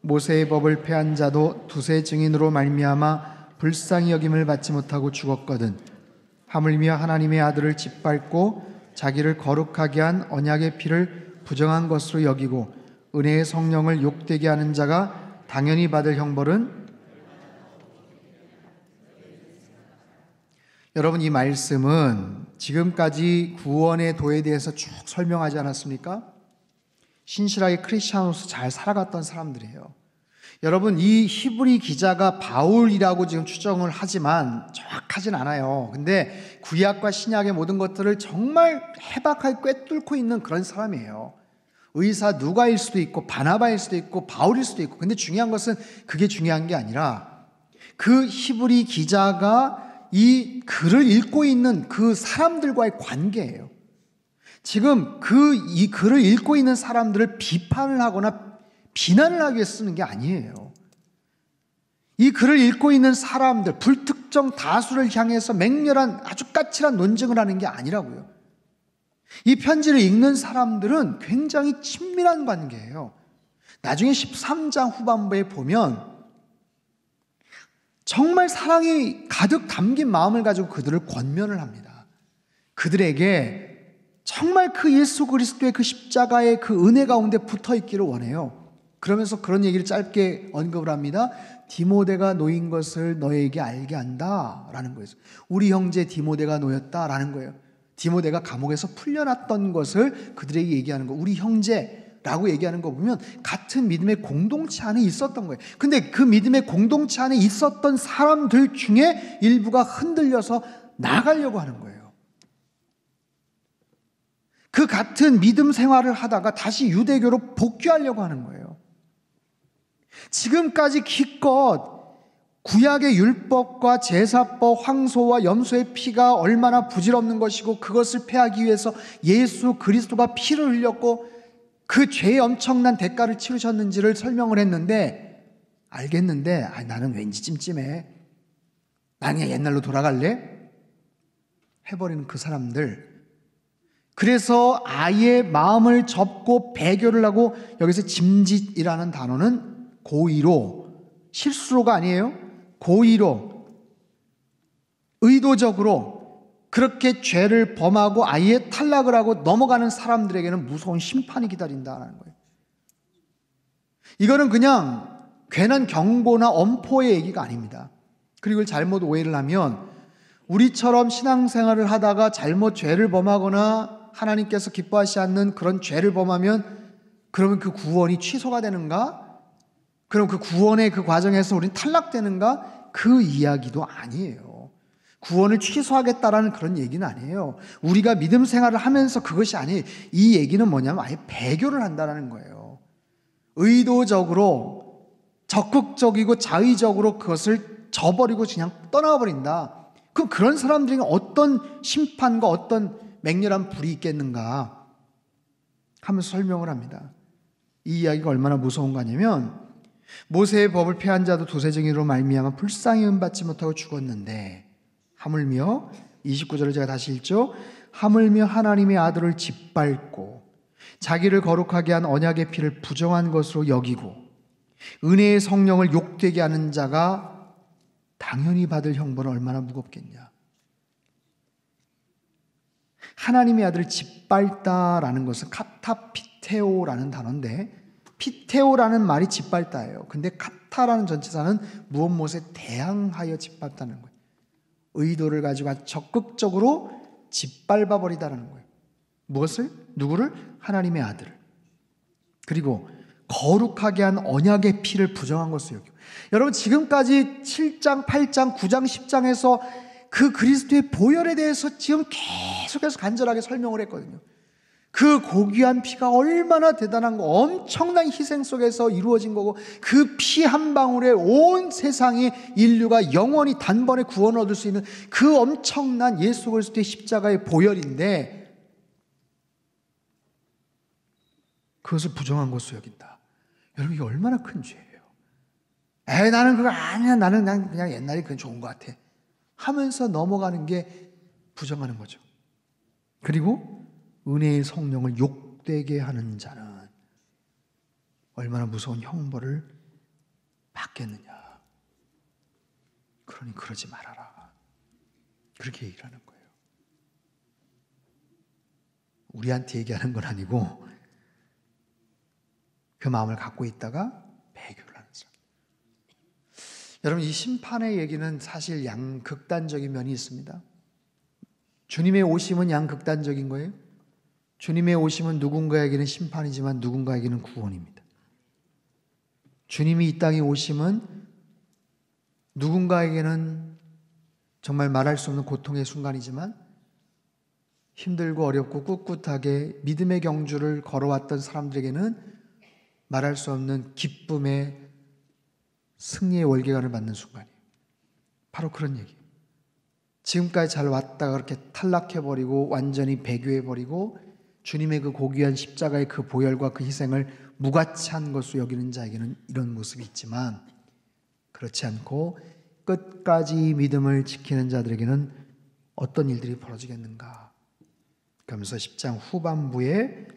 모세의 법을 폐한 자도 두세 증인으로 말미암아 불쌍히 여김을 받지 못하고 죽었거든. 하물며 하나님의 아들을 짓밟고 자기를 거룩하게 한 언약의 피를 부정한 것으로 여기고 은혜의 성령을 욕되게 하는 자가 당연히 받을 형벌은, 여러분, 이 말씀은 지금까지 구원의 도에 대해서 쭉 설명하지 않았습니까? 신실하게 크리스찬으로서 잘 살아갔던 사람들이에요. 여러분, 이 히브리 기자가 바울이라고 지금 추정을 하지만 정확하진 않아요. 근데 구약과 신약의 모든 것들을 정말 해박하게 꿰뚫고 있는 그런 사람이에요. 의사 누가일 수도 있고 바나바일 수도 있고 바울일 수도 있고. 근데 중요한 것은 그게 중요한 게 아니라 그 히브리 기자가 이 글을 읽고 있는 그 사람들과의 관계예요. 지금 이 글을 읽고 있는 사람들을 비판을 하거나 비난을 하기 위해서 쓰는 게 아니에요. 이 글을 읽고 있는 사람들, 불특정 다수를 향해서 맹렬한 아주 까칠한 논쟁을 하는 게 아니라고요. 이 편지를 읽는 사람들은 굉장히 친밀한 관계예요. 나중에 13장 후반부에 보면 정말 사랑이 가득 담긴 마음을 가지고 그들을 권면을 합니다. 그들에게 정말 그 예수 그리스도의 그 십자가의 그 은혜 가운데 붙어 있기를 원해요. 그러면서 그런 얘기를 짧게 언급을 합니다. 디모데가 놓인 것을 너에게 알게 한다 라는 거예요. 우리 형제 디모데가 놓였다라는 거예요. 디모데가 감옥에서 풀려났던 것을 그들에게 얘기하는 거. 우리 형제라고 얘기하는 거 보면 같은 믿음의 공동체 안에 있었던 거예요. 근데 그 믿음의 공동체 안에 있었던 사람들 중에 일부가 흔들려서 나가려고 하는 거예요. 그 같은 믿음 생활을 하다가 다시 유대교로 복귀하려고 하는 거예요. 지금까지 기껏 구약의 율법과 제사법, 황소와 염소의 피가 얼마나 부질없는 것이고 그것을 패하기 위해서 예수 그리스도가 피를 흘렸고 그 죄의 엄청난 대가를 치르셨는지를 설명을 했는데 알겠는데 나는 왠지 찜찜해. 나 그냥 옛날로 돌아갈래? 해버리는 그 사람들. 그래서 아예 마음을 접고 배교를 하고 여기서 짐짓이라는 단어는 고의로, 실수로가 아니에요. 고의로, 의도적으로 그렇게 죄를 범하고 아예 탈락을 하고 넘어가는 사람들에게는 무서운 심판이 기다린다는 거예요. 이거는 그냥 괜한 경고나 엄포의 얘기가 아닙니다. 그리고 이걸 잘못 오해를 하면 우리처럼 신앙생활을 하다가 잘못 죄를 범하거나 하나님께서 기뻐하시지 않는 그런 죄를 범하면 그러면 그 구원이 취소가 되는가? 그럼 그 구원의 그 과정에서 우리는 탈락되는가? 그 이야기도 아니에요. 구원을 취소하겠다라는 그런 얘기는 아니에요. 우리가 믿음 생활을 하면서 그것이 아니에요. 이 얘기는 뭐냐면 아예 배교를 한다는 거예요. 의도적으로 적극적이고 자의적으로 그것을 저버리고 그냥 떠나버린다. 그럼 그런 사람들에게 어떤 심판과 어떤 맹렬한 불이 있겠는가 하면서 설명을 합니다. 이 이야기가 얼마나 무서운 거냐면 모세의 법을 폐한 자도 도세증인으로 말미암아 불쌍히 은받지 못하고 죽었는데 하물며 29절을 제가 다시 읽죠. 하물며 하나님의 아들을 짓밟고 자기를 거룩하게 한 언약의 피를 부정한 것으로 여기고 은혜의 성령을 욕되게 하는 자가 당연히 받을 형벌은 얼마나 무겁겠냐. 하나님의 아들을 짓밟다라는 것은 카타피테오라는 단어인데 피테오라는 말이 짓밟다예요. 근데 카타라는 전치사는 무엇 무엇에 대항하여 짓밟다는 거예요. 의도를 가지고 적극적으로 짓밟아 버리다라는 거예요. 무엇을? 누구를? 하나님의 아들을. 그리고 거룩하게 한 언약의 피를 부정한 것을 여기고. 여러분 지금까지 7장, 8장, 9장, 10장에서 그 그리스도의 보혈에 대해서 지금 계속해서 간절하게 설명을 했거든요. 그 고귀한 피가 얼마나 대단한 거, 엄청난 희생 속에서 이루어진 거고 그 피 한 방울에 온 세상의 인류가 영원히 단번에 구원을 얻을 수 있는 그 엄청난 예수 그리스도의 십자가의 보혈인데 그것을 부정한 것으로 여긴다. 여러분 이게 얼마나 큰 죄예요. 나는 그거 아니야. 나는 그냥 옛날에 그건 좋은 것 같아 하면서 넘어가는 게 부정하는 거죠. 그리고 은혜의 성령을 욕되게 하는 자는 얼마나 무서운 형벌을 받겠느냐. 그러니 그러지 말아라. 그렇게 얘기를 하는 거예요. 우리한테 얘기하는 건 아니고 그 마음을 갖고 있다가 배교를 하는 사람. 여러분 이 심판의 얘기는 사실 양극단적인 면이 있습니다. 주님의 오심은 양극단적인 거예요. 주님의 오심은 누군가에게는 심판이지만 누군가에게는 구원입니다. 주님이 이 땅에 오심은 누군가에게는 정말 말할 수 없는 고통의 순간이지만 힘들고 어렵고 꿋꿋하게 믿음의 경주를 걸어왔던 사람들에게는 말할 수 없는 기쁨의 승리의 월계관을 받는 순간이에요. 바로 그런 얘기예요. 지금까지 잘 왔다가 그렇게 탈락해버리고 완전히 배교해버리고 주님의 그 고귀한 십자가의 그 보혈과 그 희생을 무가치한 것으로 여기는 자에게는 이런 모습이 있지만, 그렇지 않고 끝까지 믿음을 지키는 자들에게는 어떤 일들이 벌어지겠는가. 그러면서 10장 후반부에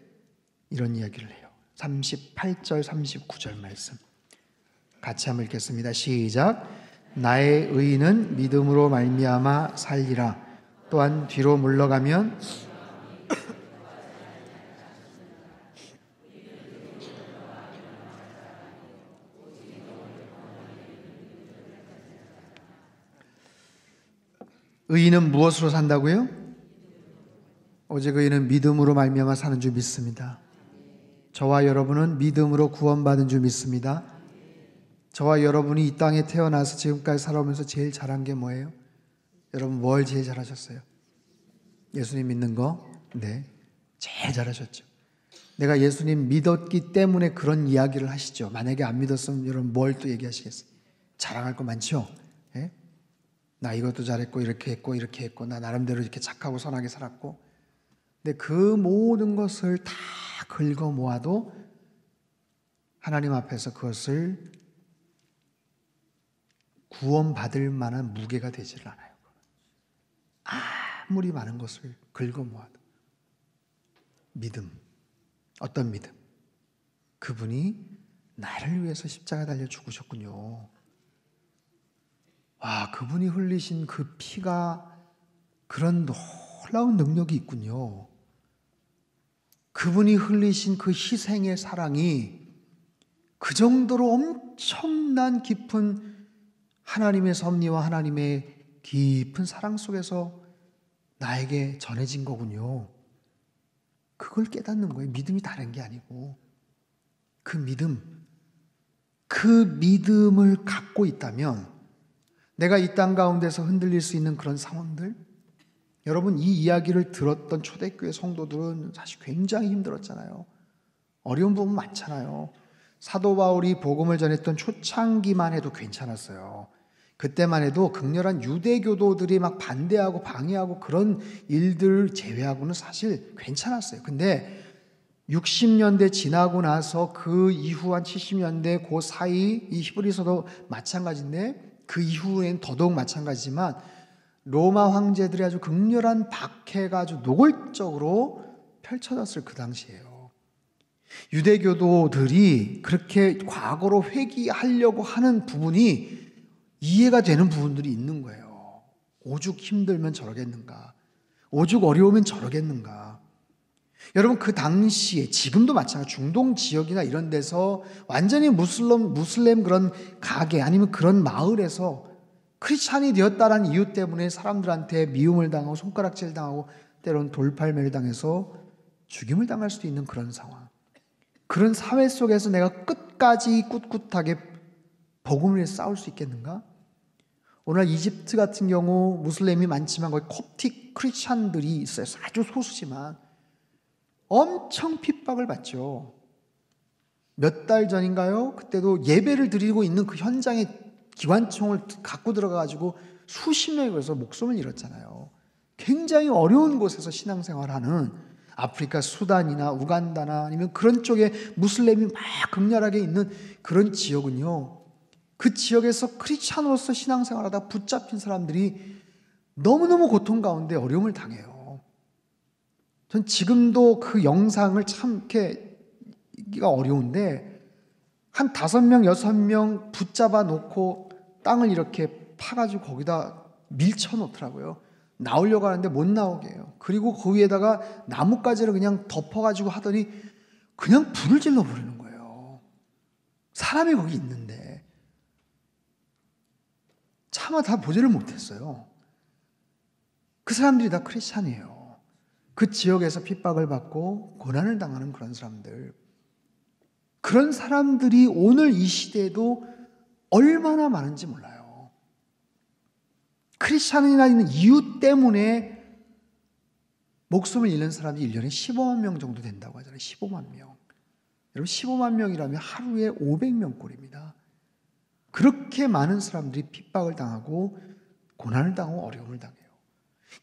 이런 이야기를 해요. 38절 39절 말씀 같이 한번 읽겠습니다. 시작. 나의 의인은 믿음으로 말미암아 살리라. 또한 뒤로 물러가면 의인은 무엇으로 산다고요? 오직 의인은 믿음으로 말미암아 사는 줄 믿습니다. 저와 여러분은 믿음으로 구원받은 줄 믿습니다. 저와 여러분이 이 땅에 태어나서 지금까지 살아오면서 제일 잘한 게 뭐예요? 여러분 뭘 제일 잘하셨어요? 예수님 믿는 거? 네, 제일 잘하셨죠. 내가 예수님 믿었기 때문에 그런 이야기를 하시죠. 만약에 안 믿었으면 여러분 뭘 또 얘기하시겠어요? 자랑할 거 많죠? 네? 나 이것도 잘했고 이렇게 했고 이렇게 했고 나 나름대로 이렇게 착하고 선하게 살았고. 근데 그 모든 것을 다 긁어 모아도 하나님 앞에서 그것을 구원받을 만한 무게가 되질 않아요. 아무리 많은 것을 긁어 모아도. 믿음. 어떤 믿음? 그분이 나를 위해서 십자가 달려 죽으셨군요. 와, 그분이 흘리신 그 피가 그런 놀라운 능력이 있군요. 그분이 흘리신 그 희생의 사랑이 그 정도로 엄청난 깊은 하나님의 섭리와 하나님의 깊은 사랑 속에서 나에게 전해진 거군요. 그걸 깨닫는 거예요. 믿음이 다른 게 아니고. 그 믿음을 갖고 있다면 내가 이 땅 가운데서 흔들릴 수 있는 그런 상황들, 여러분 이 이야기를 들었던 초대교회 성도들은 사실 굉장히 힘들었잖아요. 어려운 부분 많잖아요. 사도 바울이 복음을 전했던 초창기만 해도 괜찮았어요. 그때만 해도 극렬한 유대교도들이 막 반대하고 방해하고 그런 일들 제외하고는 사실 괜찮았어요. 근데 60년대 지나고 나서 그 이후 한 70년대 그 사이 이 히브리서도 마찬가지인데 그 이후엔 더더욱 마찬가지지만 로마 황제들이 아주 극렬한 박해가 아주 노골적으로 펼쳐졌을 그 당시예요. 유대교도들이 그렇게 과거로 회귀하려고 하는 부분이 이해가 되는 부분들이 있는 거예요. 오죽 힘들면 저러겠는가? 오죽 어려우면 저러겠는가? 여러분 그 당시에 지금도 마찬가지 중동 지역이나 이런 데서 완전히 무슬림 그런 가게 아니면 그런 마을에서 크리스찬이 되었다라는 이유 때문에 사람들한테 미움을 당하고 손가락질 당하고 때로는 돌팔매를 당해서 죽임을 당할 수도 있는 그런 상황. 그런 사회 속에서 내가 끝까지 꿋꿋하게 복음을 위해 싸울 수 있겠는가? 오늘 이집트 같은 경우 무슬림이 많지만 거기 콥틱 크리스찬들이 있어요. 아주 소수지만 엄청 핍박을 받죠. 몇 달 전인가요? 그때도 예배를 드리고 있는 그 현장에 기관총을 갖고 들어가가지고 수십 명이 그래서 목숨을 잃었잖아요. 굉장히 어려운 곳에서 신앙생활하는 아프리카 수단이나 우간다나 아니면 그런 쪽에 무슬림이 막 극렬하게 있는 그런 지역은요, 그 지역에서 크리스찬으로서 신앙생활하다 붙잡힌 사람들이 너무너무 고통 가운데 어려움을 당해요. 전 지금도 그 영상을 참 이렇게 이기가 어려운데 한 5명, 6명 붙잡아 놓고 땅을 이렇게 파가지고 거기다 밀쳐 놓더라고요. 나오려고 하는데 못 나오게 해요. 그리고 그 위에다가 나뭇가지를 그냥 덮어가지고 하더니 그냥 불을 질러 버리는 거예요. 사람이 거기 있는데. 차마 다 보지를 못했어요. 그 사람들이 다 크리스찬이에요. 그 지역에서 핍박을 받고 고난을 당하는 그런 사람들. 그런 사람들이 오늘 이 시대에도 얼마나 많은지 몰라요. 크리스찬이라는 이유 때문에 목숨을 잃는 사람이 1년에 15만 명 정도 된다고 하잖아요. 15만 명. 여러분 15만 명이라면 하루에 500명 꼴입니다. 그렇게 많은 사람들이 핍박을 당하고 고난을 당하고 어려움을 당해요.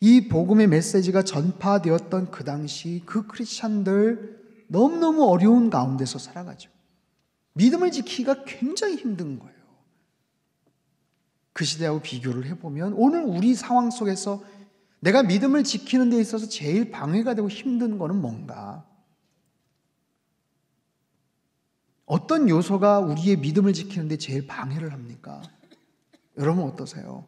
이 복음의 메시지가 전파되었던 그 당시 그 크리스찬들 너무너무 어려운 가운데서 살아가죠. 믿음을 지키기가 굉장히 힘든 거예요. 그 시대하고 비교를 해보면 오늘 우리 상황 속에서 내가 믿음을 지키는 데 있어서 제일 방해가 되고 힘든 거는 뭔가? 어떤 요소가 우리의 믿음을 지키는 데 제일 방해를 합니까? 여러분 어떠세요?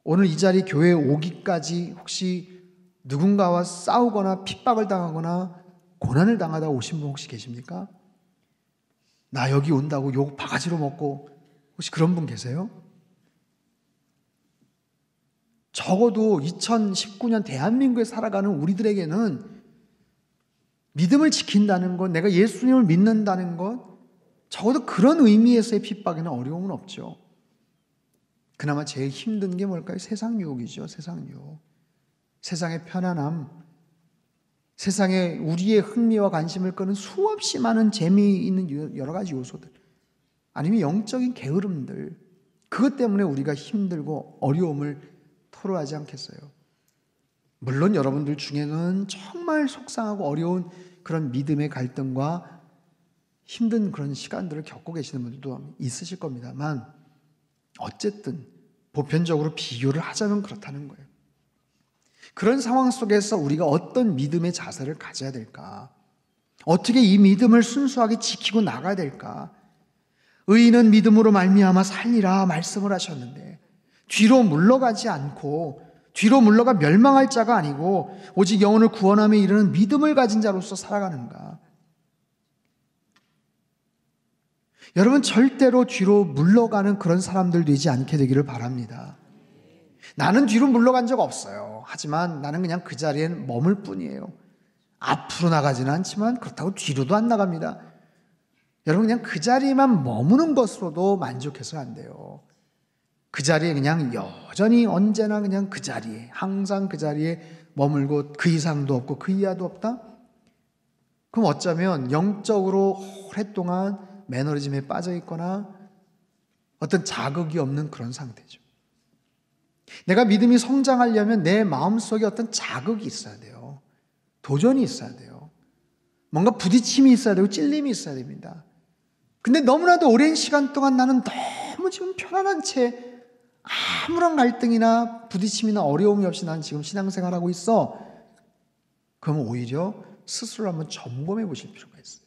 오늘 이 자리 교회에 오기까지 혹시 누군가와 싸우거나 핍박을 당하거나 고난을 당하다 오신 분 혹시 계십니까? 나 여기 온다고 욕 바가지로 먹고 혹시 그런 분 계세요? 적어도 2019년 대한민국에 살아가는 우리들에게는 믿음을 지킨다는 것, 내가 예수님을 믿는다는 것, 적어도 그런 의미에서의 핍박이나 어려움은 없죠. 그나마 제일 힘든 게 뭘까요? 세상 유혹이죠. 세상 유혹. 세상의 편안함, 세상에 우리의 흥미와 관심을 끄는 수없이 많은 재미있는 여러 가지 요소들, 아니면 영적인 게으름들, 그것 때문에 우리가 힘들고 어려움을 토로하지 않겠어요? 물론 여러분들 중에는 정말 속상하고 어려운 그런 믿음의 갈등과 힘든 그런 시간들을 겪고 계시는 분들도 있으실 겁니다만 어쨌든 보편적으로 비교를 하자면 그렇다는 거예요. 그런 상황 속에서 우리가 어떤 믿음의 자세를 가져야 될까? 어떻게 이 믿음을 순수하게 지키고 나가야 될까? 의인은 믿음으로 말미암아 살리라 말씀을 하셨는데 뒤로 물러가지 않고 뒤로 물러가 멸망할 자가 아니고 오직 영혼을 구원함에 이르는 믿음을 가진 자로서 살아가는가? 여러분 절대로 뒤로 물러가는 그런 사람들 되지 않게 되기를 바랍니다. 나는 뒤로 물러간 적 없어요. 하지만 나는 그냥 그 자리에 머물 뿐이에요. 앞으로 나가지는 않지만 그렇다고 뒤로도 안 나갑니다. 여러분 그냥 그 자리에만 머무는 것으로도 만족해서는 안 돼요. 그 자리에 그냥 여전히 언제나 그냥 그 자리에 항상 그 자리에 머물고 그 이상도 없고 그 이하도 없다? 그럼 어쩌면 영적으로 오랫동안 매너리즘에 빠져 있거나 어떤 자극이 없는 그런 상태죠. 내가 믿음이 성장하려면 내 마음속에 어떤 자극이 있어야 돼요. 도전이 있어야 돼요. 뭔가 부딪힘이 있어야 되고 찔림이 있어야 됩니다. 근데 너무나도 오랜 시간 동안 나는 너무 지금 편안한 채 아무런 갈등이나 부딪힘이나 어려움이 없이 난 지금 신앙생활하고 있어. 그러면 오히려 스스로 한번 점검해 보실 필요가 있어요.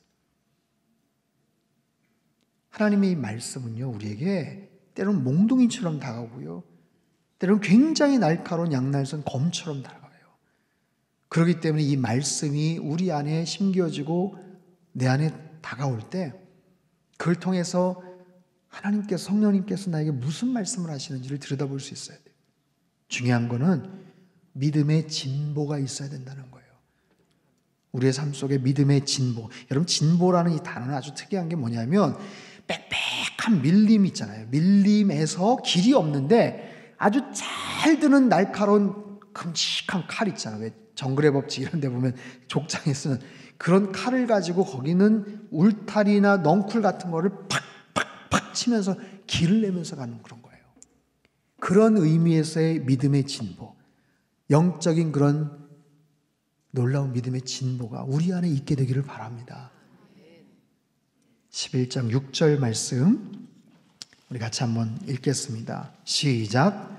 하나님의 말씀은요, 우리에게 때로는 몽둥이처럼 다가오고요, 때로는 굉장히 날카로운 양날선 검처럼 다가와요. 그렇기 때문에 이 말씀이 우리 안에 심겨지고 내 안에 다가올 때 그걸 통해서 하나님께서, 성령님께서 나에게 무슨 말씀을 하시는지를 들여다볼 수 있어야 돼요. 중요한 거는 믿음의 진보가 있어야 된다는 거예요. 우리의 삶 속에 믿음의 진보. 여러분 진보라는 이 단어는 아주 특이한 게 뭐냐면 빽빽한 밀림 있잖아요. 밀림에서 길이 없는데 아주 잘 드는 날카로운 큼직한 칼 있잖아요. 왜 정글의 법칙 이런 데 보면 족장에 쓰는 그런 칼을 가지고 거기는 울타리나 넝쿨 같은 거를 팍팍팍 치면서 길을 내면서 가는 그런 거예요. 그런 의미에서의 믿음의 진보, 영적인 그런 놀라운 믿음의 진보가 우리 안에 있게 되기를 바랍니다. 11장 6절 말씀 우리 같이 한번 읽겠습니다. 시작.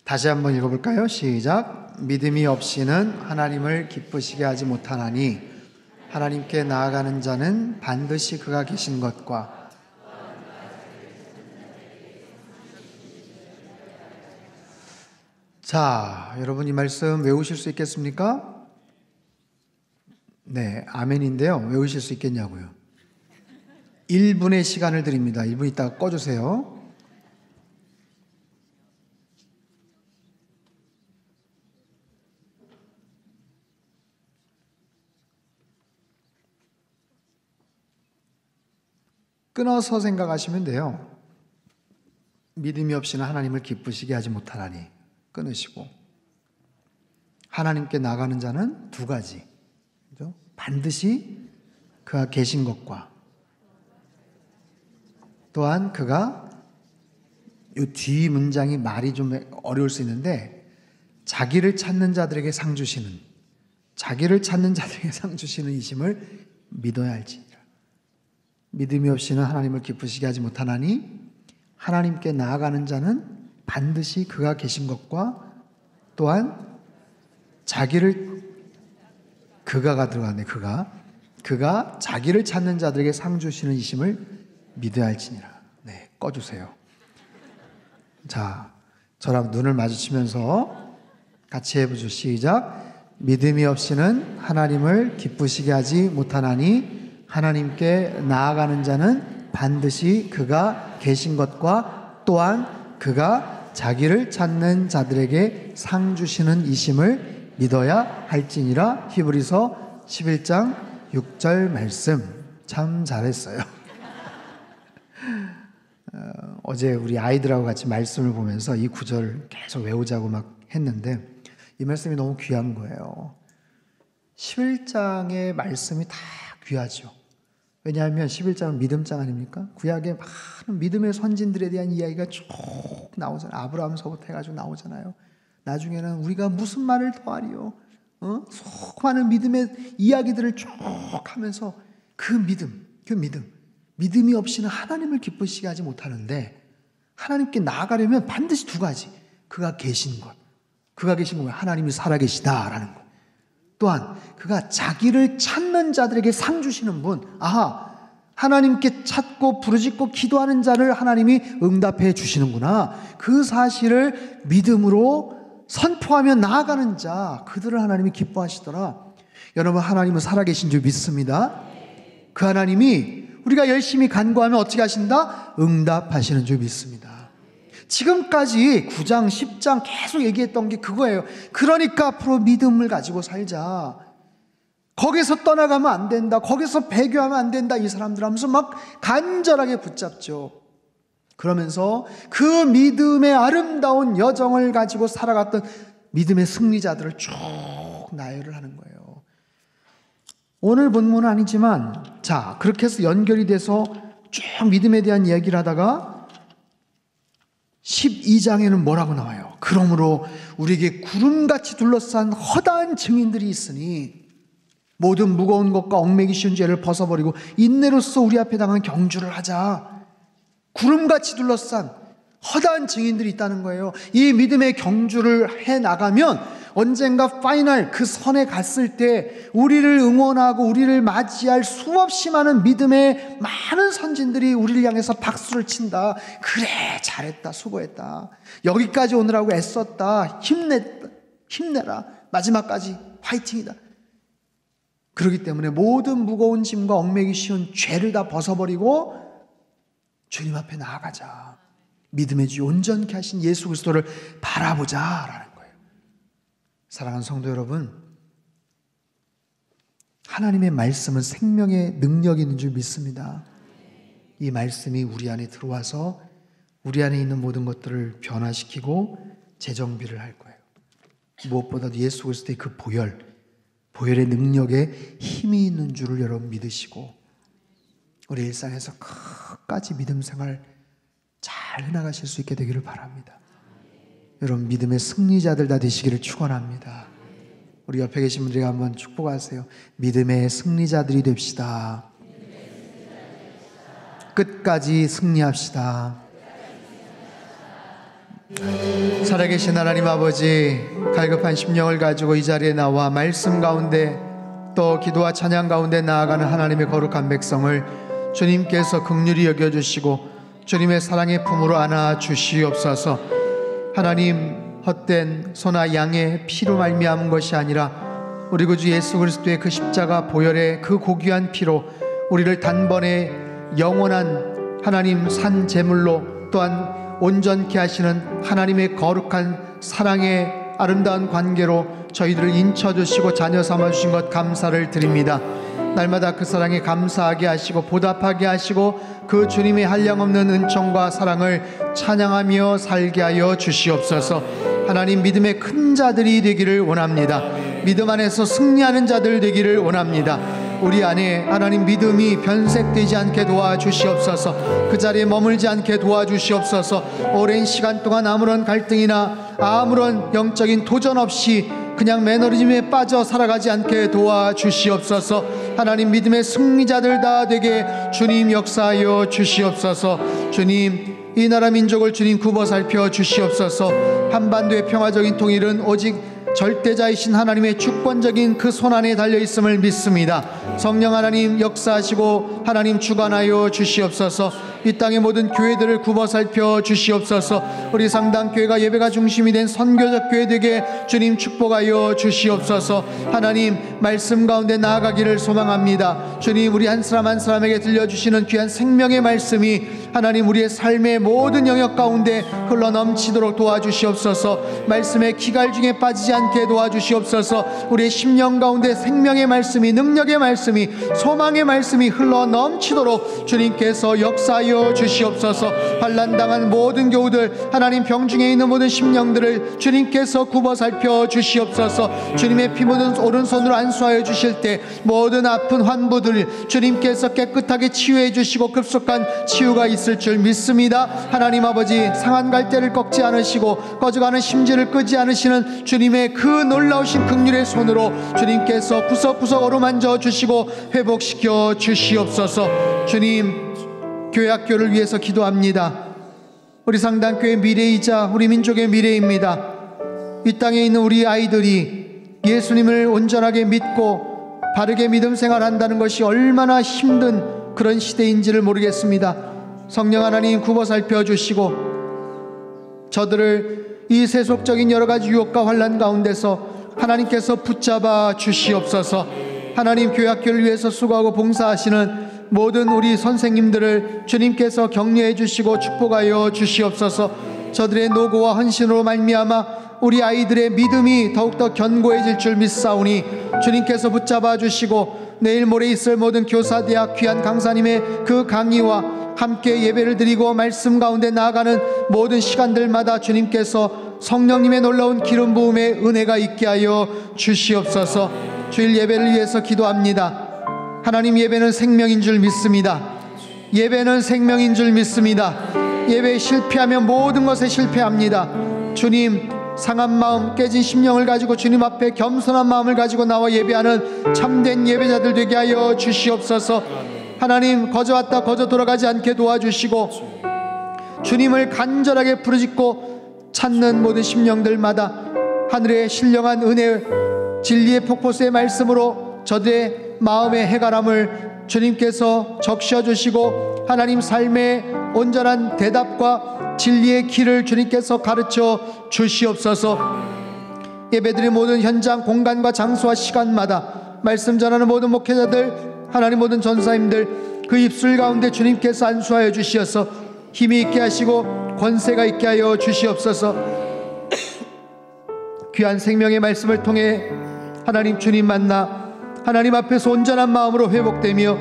다시 한번 읽어볼까요? 시작. 믿음이 없이는 하나님을 기쁘시게 하지 못하나니 하나님께 나아가는 자는 반드시 그가 계신 것과 자, 여러분 이 말씀 외우실 수 있겠습니까? 네, 아멘인데요. 외우실 수 있겠냐고요? 1분의 시간을 드립니다. 1분 있다가 꺼주세요. 끊어서 생각하시면 돼요. 믿음이 없이는 하나님을 기쁘시게 하지 못하나니 끊으시고 하나님께 나아가는 자는 두 가지. 그죠? 반드시 그가 계신 것과 또한 그가 이 뒤 문장이 말이 좀 어려울 수 있는데 자기를 찾는 자들에게 상 주시는 이심을 믿어야 할지니라. 믿음이 없이는 하나님을 기쁘시게 하지 못하나니 하나님께 나아가는 자는 반드시 그가 계신 것과 또한 그가가 들어갔네. 그가 자기를 찾는 자들에게 상 주시는 이심을 믿어야 할지니라. 네, 꺼주세요. 자, 저랑 눈을 마주치면서 같이 해보죠. 시작. 믿음이 없이는 하나님을 기쁘시게 하지 못하나니 하나님께 나아가는 자는 반드시 그가 계신 것과 또한 그가 자기를 찾는 자들에게 상 주시는 이심을 믿어야 할지니라. 히브리서 11장 6절 말씀. 참 잘했어요. 어제 우리 아이들하고 같이 말씀을 보면서 이 구절을 계속 외우자고 막 했는데 이 말씀이 너무 귀한 거예요. 11장의 말씀이 다 귀하죠. 왜냐하면 11장은 믿음장 아닙니까? 구약에 많은 믿음의 선진들에 대한 이야기가 쭉 나오잖아요. 아브라함서부터 해가지고 나오잖아요. 나중에는 우리가 무슨 말을 더하리요? 수많은 믿음의 이야기들을 쭉 하면서 그 믿음이 없이는 하나님을 기쁘시게 하지 못하는데 하나님께 나아가려면 반드시 두 가지. 그가 계신 것. 그가 계신 건 하나님이 살아계시다라는 것. 또한 그가 자기를 찾는 자들에게 상 주시는 분. 하나님께 찾고 부르짖고 기도하는 자를 하나님이 응답해 주시는구나. 그 사실을 믿음으로 선포하며 나아가는 자, 그들을 하나님이 기뻐하시더라. 여러분, 하나님은 살아계신 줄 믿습니다. 그 하나님이 우리가 열심히 간구하면 어떻게 하신다? 응답하시는 줄 믿습니다. 지금까지 9장, 10장 계속 얘기했던 게 그거예요. 그러니까 앞으로 믿음을 가지고 살자. 거기서 떠나가면 안 된다. 거기서 배교하면 안 된다. 이 사람들 하면서 막 간절하게 붙잡죠. 그러면서 그 믿음의 아름다운 여정을 가지고 살아갔던 믿음의 승리자들을 쭉 나열을 하는 거예요. 오늘 본문은 아니지만 자, 그렇게 해서 연결이 돼서 쭉 믿음에 대한 이야기를 하다가 12장에는 뭐라고 나와요? 그러므로 우리에게 구름같이 둘러싼 허다한 증인들이 있으니 모든 무거운 것과 얽매기 쉬운 죄를 벗어버리고 인내로써 우리 앞에 당한 경주를 하자. 구름같이 둘러싼 허다한 증인들이 있다는 거예요. 이 믿음의 경주를 해나가면 언젠가 파이널 그 선에 갔을 때 우리를 응원하고 우리를 맞이할 수없이 많은 믿음의 많은 선진들이 우리를 향해서 박수를 친다. 그래, 잘했다, 수고했다, 여기까지 오느라고 애썼다, 힘내라, 마지막까지 화이팅이다. 그렇기 때문에 모든 무거운 짐과 얽매기 쉬운 죄를 다 벗어버리고 주님 앞에 나아가자. 믿음의 주 온전케 하신 예수 그리스도를 바라보자라는 거예요. 사랑하는 성도 여러분, 하나님의 말씀은 생명의 능력이 있는 줄 믿습니다. 이 말씀이 우리 안에 들어와서 우리 안에 있는 모든 것들을 변화시키고 재정비를 할 거예요. 무엇보다도 예수 그리스도의 그 보혈의 능력에 힘이 있는 줄을 여러분 믿으시고 우리 일상에서 끝까지 믿음 생활 잘 해나가실 수 있게 되기를 바랍니다. 여러분, 믿음의 승리자들 다 되시기를 축원합니다. 우리 옆에 계신 분들에게 한번 축복하세요. 믿음의 승리자들이 됩시다. 끝까지 승리합시다. 살아계신 하나님 아버지, 갈급한 심령을 가지고 이 자리에 나와 말씀 가운데 또 기도와 찬양 가운데 나아가는 하나님의 거룩한 백성을 주님께서 긍휼히 여겨주시고 주님의 사랑의 품으로 안아 주시옵소서. 하나님, 헛된 소나 양의 피로 말미암은 것이 아니라 우리 구주 예수 그리스도의 그 십자가 보혈의 그 고귀한 피로 우리를 단번에 영원한 하나님 산 제물로 또한 온전케 하시는 하나님의 거룩한 사랑의 아름다운 관계로 저희들을 인쳐주시고 자녀 삼아주신 것 감사를 드립니다. 날마다 그 사랑에 감사하게 하시고 보답하게 하시고 그 주님의 한량없는 은총과 사랑을 찬양하며 살게 하여 주시옵소서. 하나님 믿음의 큰 자들이 되기를 원합니다. 믿음 안에서 승리하는 자들 되기를 원합니다. 우리 안에 하나님 믿음이 변색되지 않게 도와주시옵소서. 그 자리에 머물지 않게 도와주시옵소서. 오랜 시간 동안 아무런 갈등이나 아무런 영적인 도전 없이 그냥 매너리즘에 빠져 살아가지 않게 도와주시옵소서. 하나님 믿음의 승리자들 다 되게 주님 역사하여 주시옵소서. 주님 이 나라 민족을 주님 굽어 살펴 주시옵소서. 한반도의 평화적인 통일은 오직 절대자이신 하나님의 주권적인 그 손안에 달려있음을 믿습니다. 성령 하나님 역사하시고 하나님 주관하여 주시옵소서. 이 땅의 모든 교회들을 굽어 살펴 주시옵소서. 우리 상당교회가 예배가 중심이 된 선교적 교회 되게 주님 축복하여 주시옵소서. 하나님 말씀 가운데 나아가기를 소망합니다. 주님 우리 한 사람 한 사람에게 들려주시는 귀한 생명의 말씀이 하나님 우리의 삶의 모든 영역 가운데 흘러넘치도록 도와주시옵소서. 말씀의 기갈 중에 빠지지 않게 도와주시옵소서. 우리의 심령 가운데 생명의 말씀이, 능력의 말씀이, 소망의 말씀이 흘러넘치도록 주님께서 역사하여 주시옵소서. 환난당한 모든 교우들, 하나님 병중에 있는 모든 심령들을 주님께서 굽어 살펴 주시옵소서. 주님의 피 묻은 오른손으로 안수하여 주실 때 모든 아픈 환부들 주님께서 깨끗하게 치유해 주시고 급속한 치유가 있을 줄 믿습니다. 하나님 아버지 상한 갈대를 꺾지 않으시고 꺼져가는 심지를 끄지 않으시는 주님의 그 놀라우신 긍휼의 손으로 주님께서 구석구석 어루만져 주시고 회복시켜 주시옵소서. 주님 교회 학교를 위해서 기도합니다. 우리 상당교회 미래이자 우리 민족의 미래입니다. 이 땅에 있는 우리 아이들이 예수님을 온전하게 믿고 바르게 믿음 생활한다는 것이 얼마나 힘든 그런 시대인지를 모르겠습니다. 성령 하나님 굽어 살펴주시고 저들을 이 세속적인 여러가지 유혹과 환난 가운데서 하나님께서 붙잡아 주시옵소서. 하나님 교회 학교를 위해서 수고하고 봉사하시는 모든 우리 선생님들을 주님께서 격려해 주시고 축복하여 주시옵소서. 저들의 노고와 헌신으로 말미암아 우리 아이들의 믿음이 더욱더 견고해질 줄 믿사오니 주님께서 붙잡아 주시고 내일 모레 있을 모든 교사대학 귀한 강사님의 그 강의와 함께 예배를 드리고 말씀 가운데 나아가는 모든 시간들마다 주님께서 성령님의 놀라운 기름 부음의 은혜가 있게 하여 주시옵소서. 주일 예배를 위해서 기도합니다. 하나님 예배는 생명인 줄 믿습니다. 예배는 생명인 줄 믿습니다. 예배에 실패하면 모든 것에 실패합니다. 주님 상한 마음 깨진 심령을 가지고 주님 앞에 겸손한 마음을 가지고 나와 예배하는 참된 예배자들 되게 하여 주시옵소서. 하나님 거저 왔다 거저 돌아가지 않게 도와주시고 주님을 간절하게 부르짖고 찾는 모든 심령들마다 하늘의 신령한 은혜 진리의 폭포수의 말씀으로 저들의 마음의 해가람을 주님께서 적셔 주시고 하나님 삶의 온전한 대답과 진리의 길을 주님께서 가르쳐 주시옵소서. 예배드린 모든 현장 공간과 장소와 시간마다 말씀 전하는 모든 목회자들 하나님 모든 전사님들 그 입술 가운데 주님께서 안수하여 주시어서 힘이 있게 하시고 권세가 있게 하여 주시옵소서. 귀한 생명의 말씀을 통해 하나님 주님 만나 하나님 앞에서 온전한 마음으로 회복되며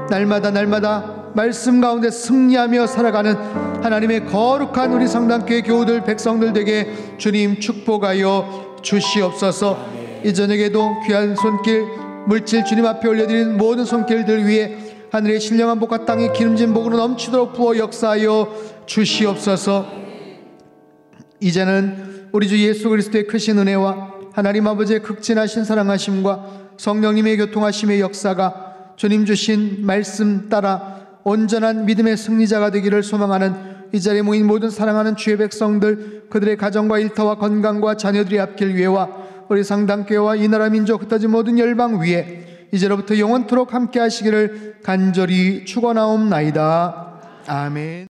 날마다 말씀 가운데 승리하며 살아가는 하나님의 거룩한 우리 상당교회 교우들 백성들 되게 주님 축복하여 주시옵소서. 이 저녁에도 귀한 손길 물질 주님 앞에 올려드리는 모든 손길들 위해 하늘의 신령한 복과 땅의 기름진 복으로 넘치도록 부어 역사하여 주시옵소서. 이제는 우리 주 예수 그리스도의 크신 은혜와 하나님 아버지의 극진하신 사랑하심과 성령님의 교통하심의 역사가 주님 주신 말씀 따라 온전한 믿음의 승리자가 되기를 소망하는 이 자리에 모인 모든 사랑하는 주의 백성들 그들의 가정과 일터와 건강과 자녀들이 앞길 위에와 우리 상당교회와 이 나라 민족 흩어진 모든 열방 위에 이제로부터 영원토록 함께 하시기를 간절히 축원하옵나이다. 아멘.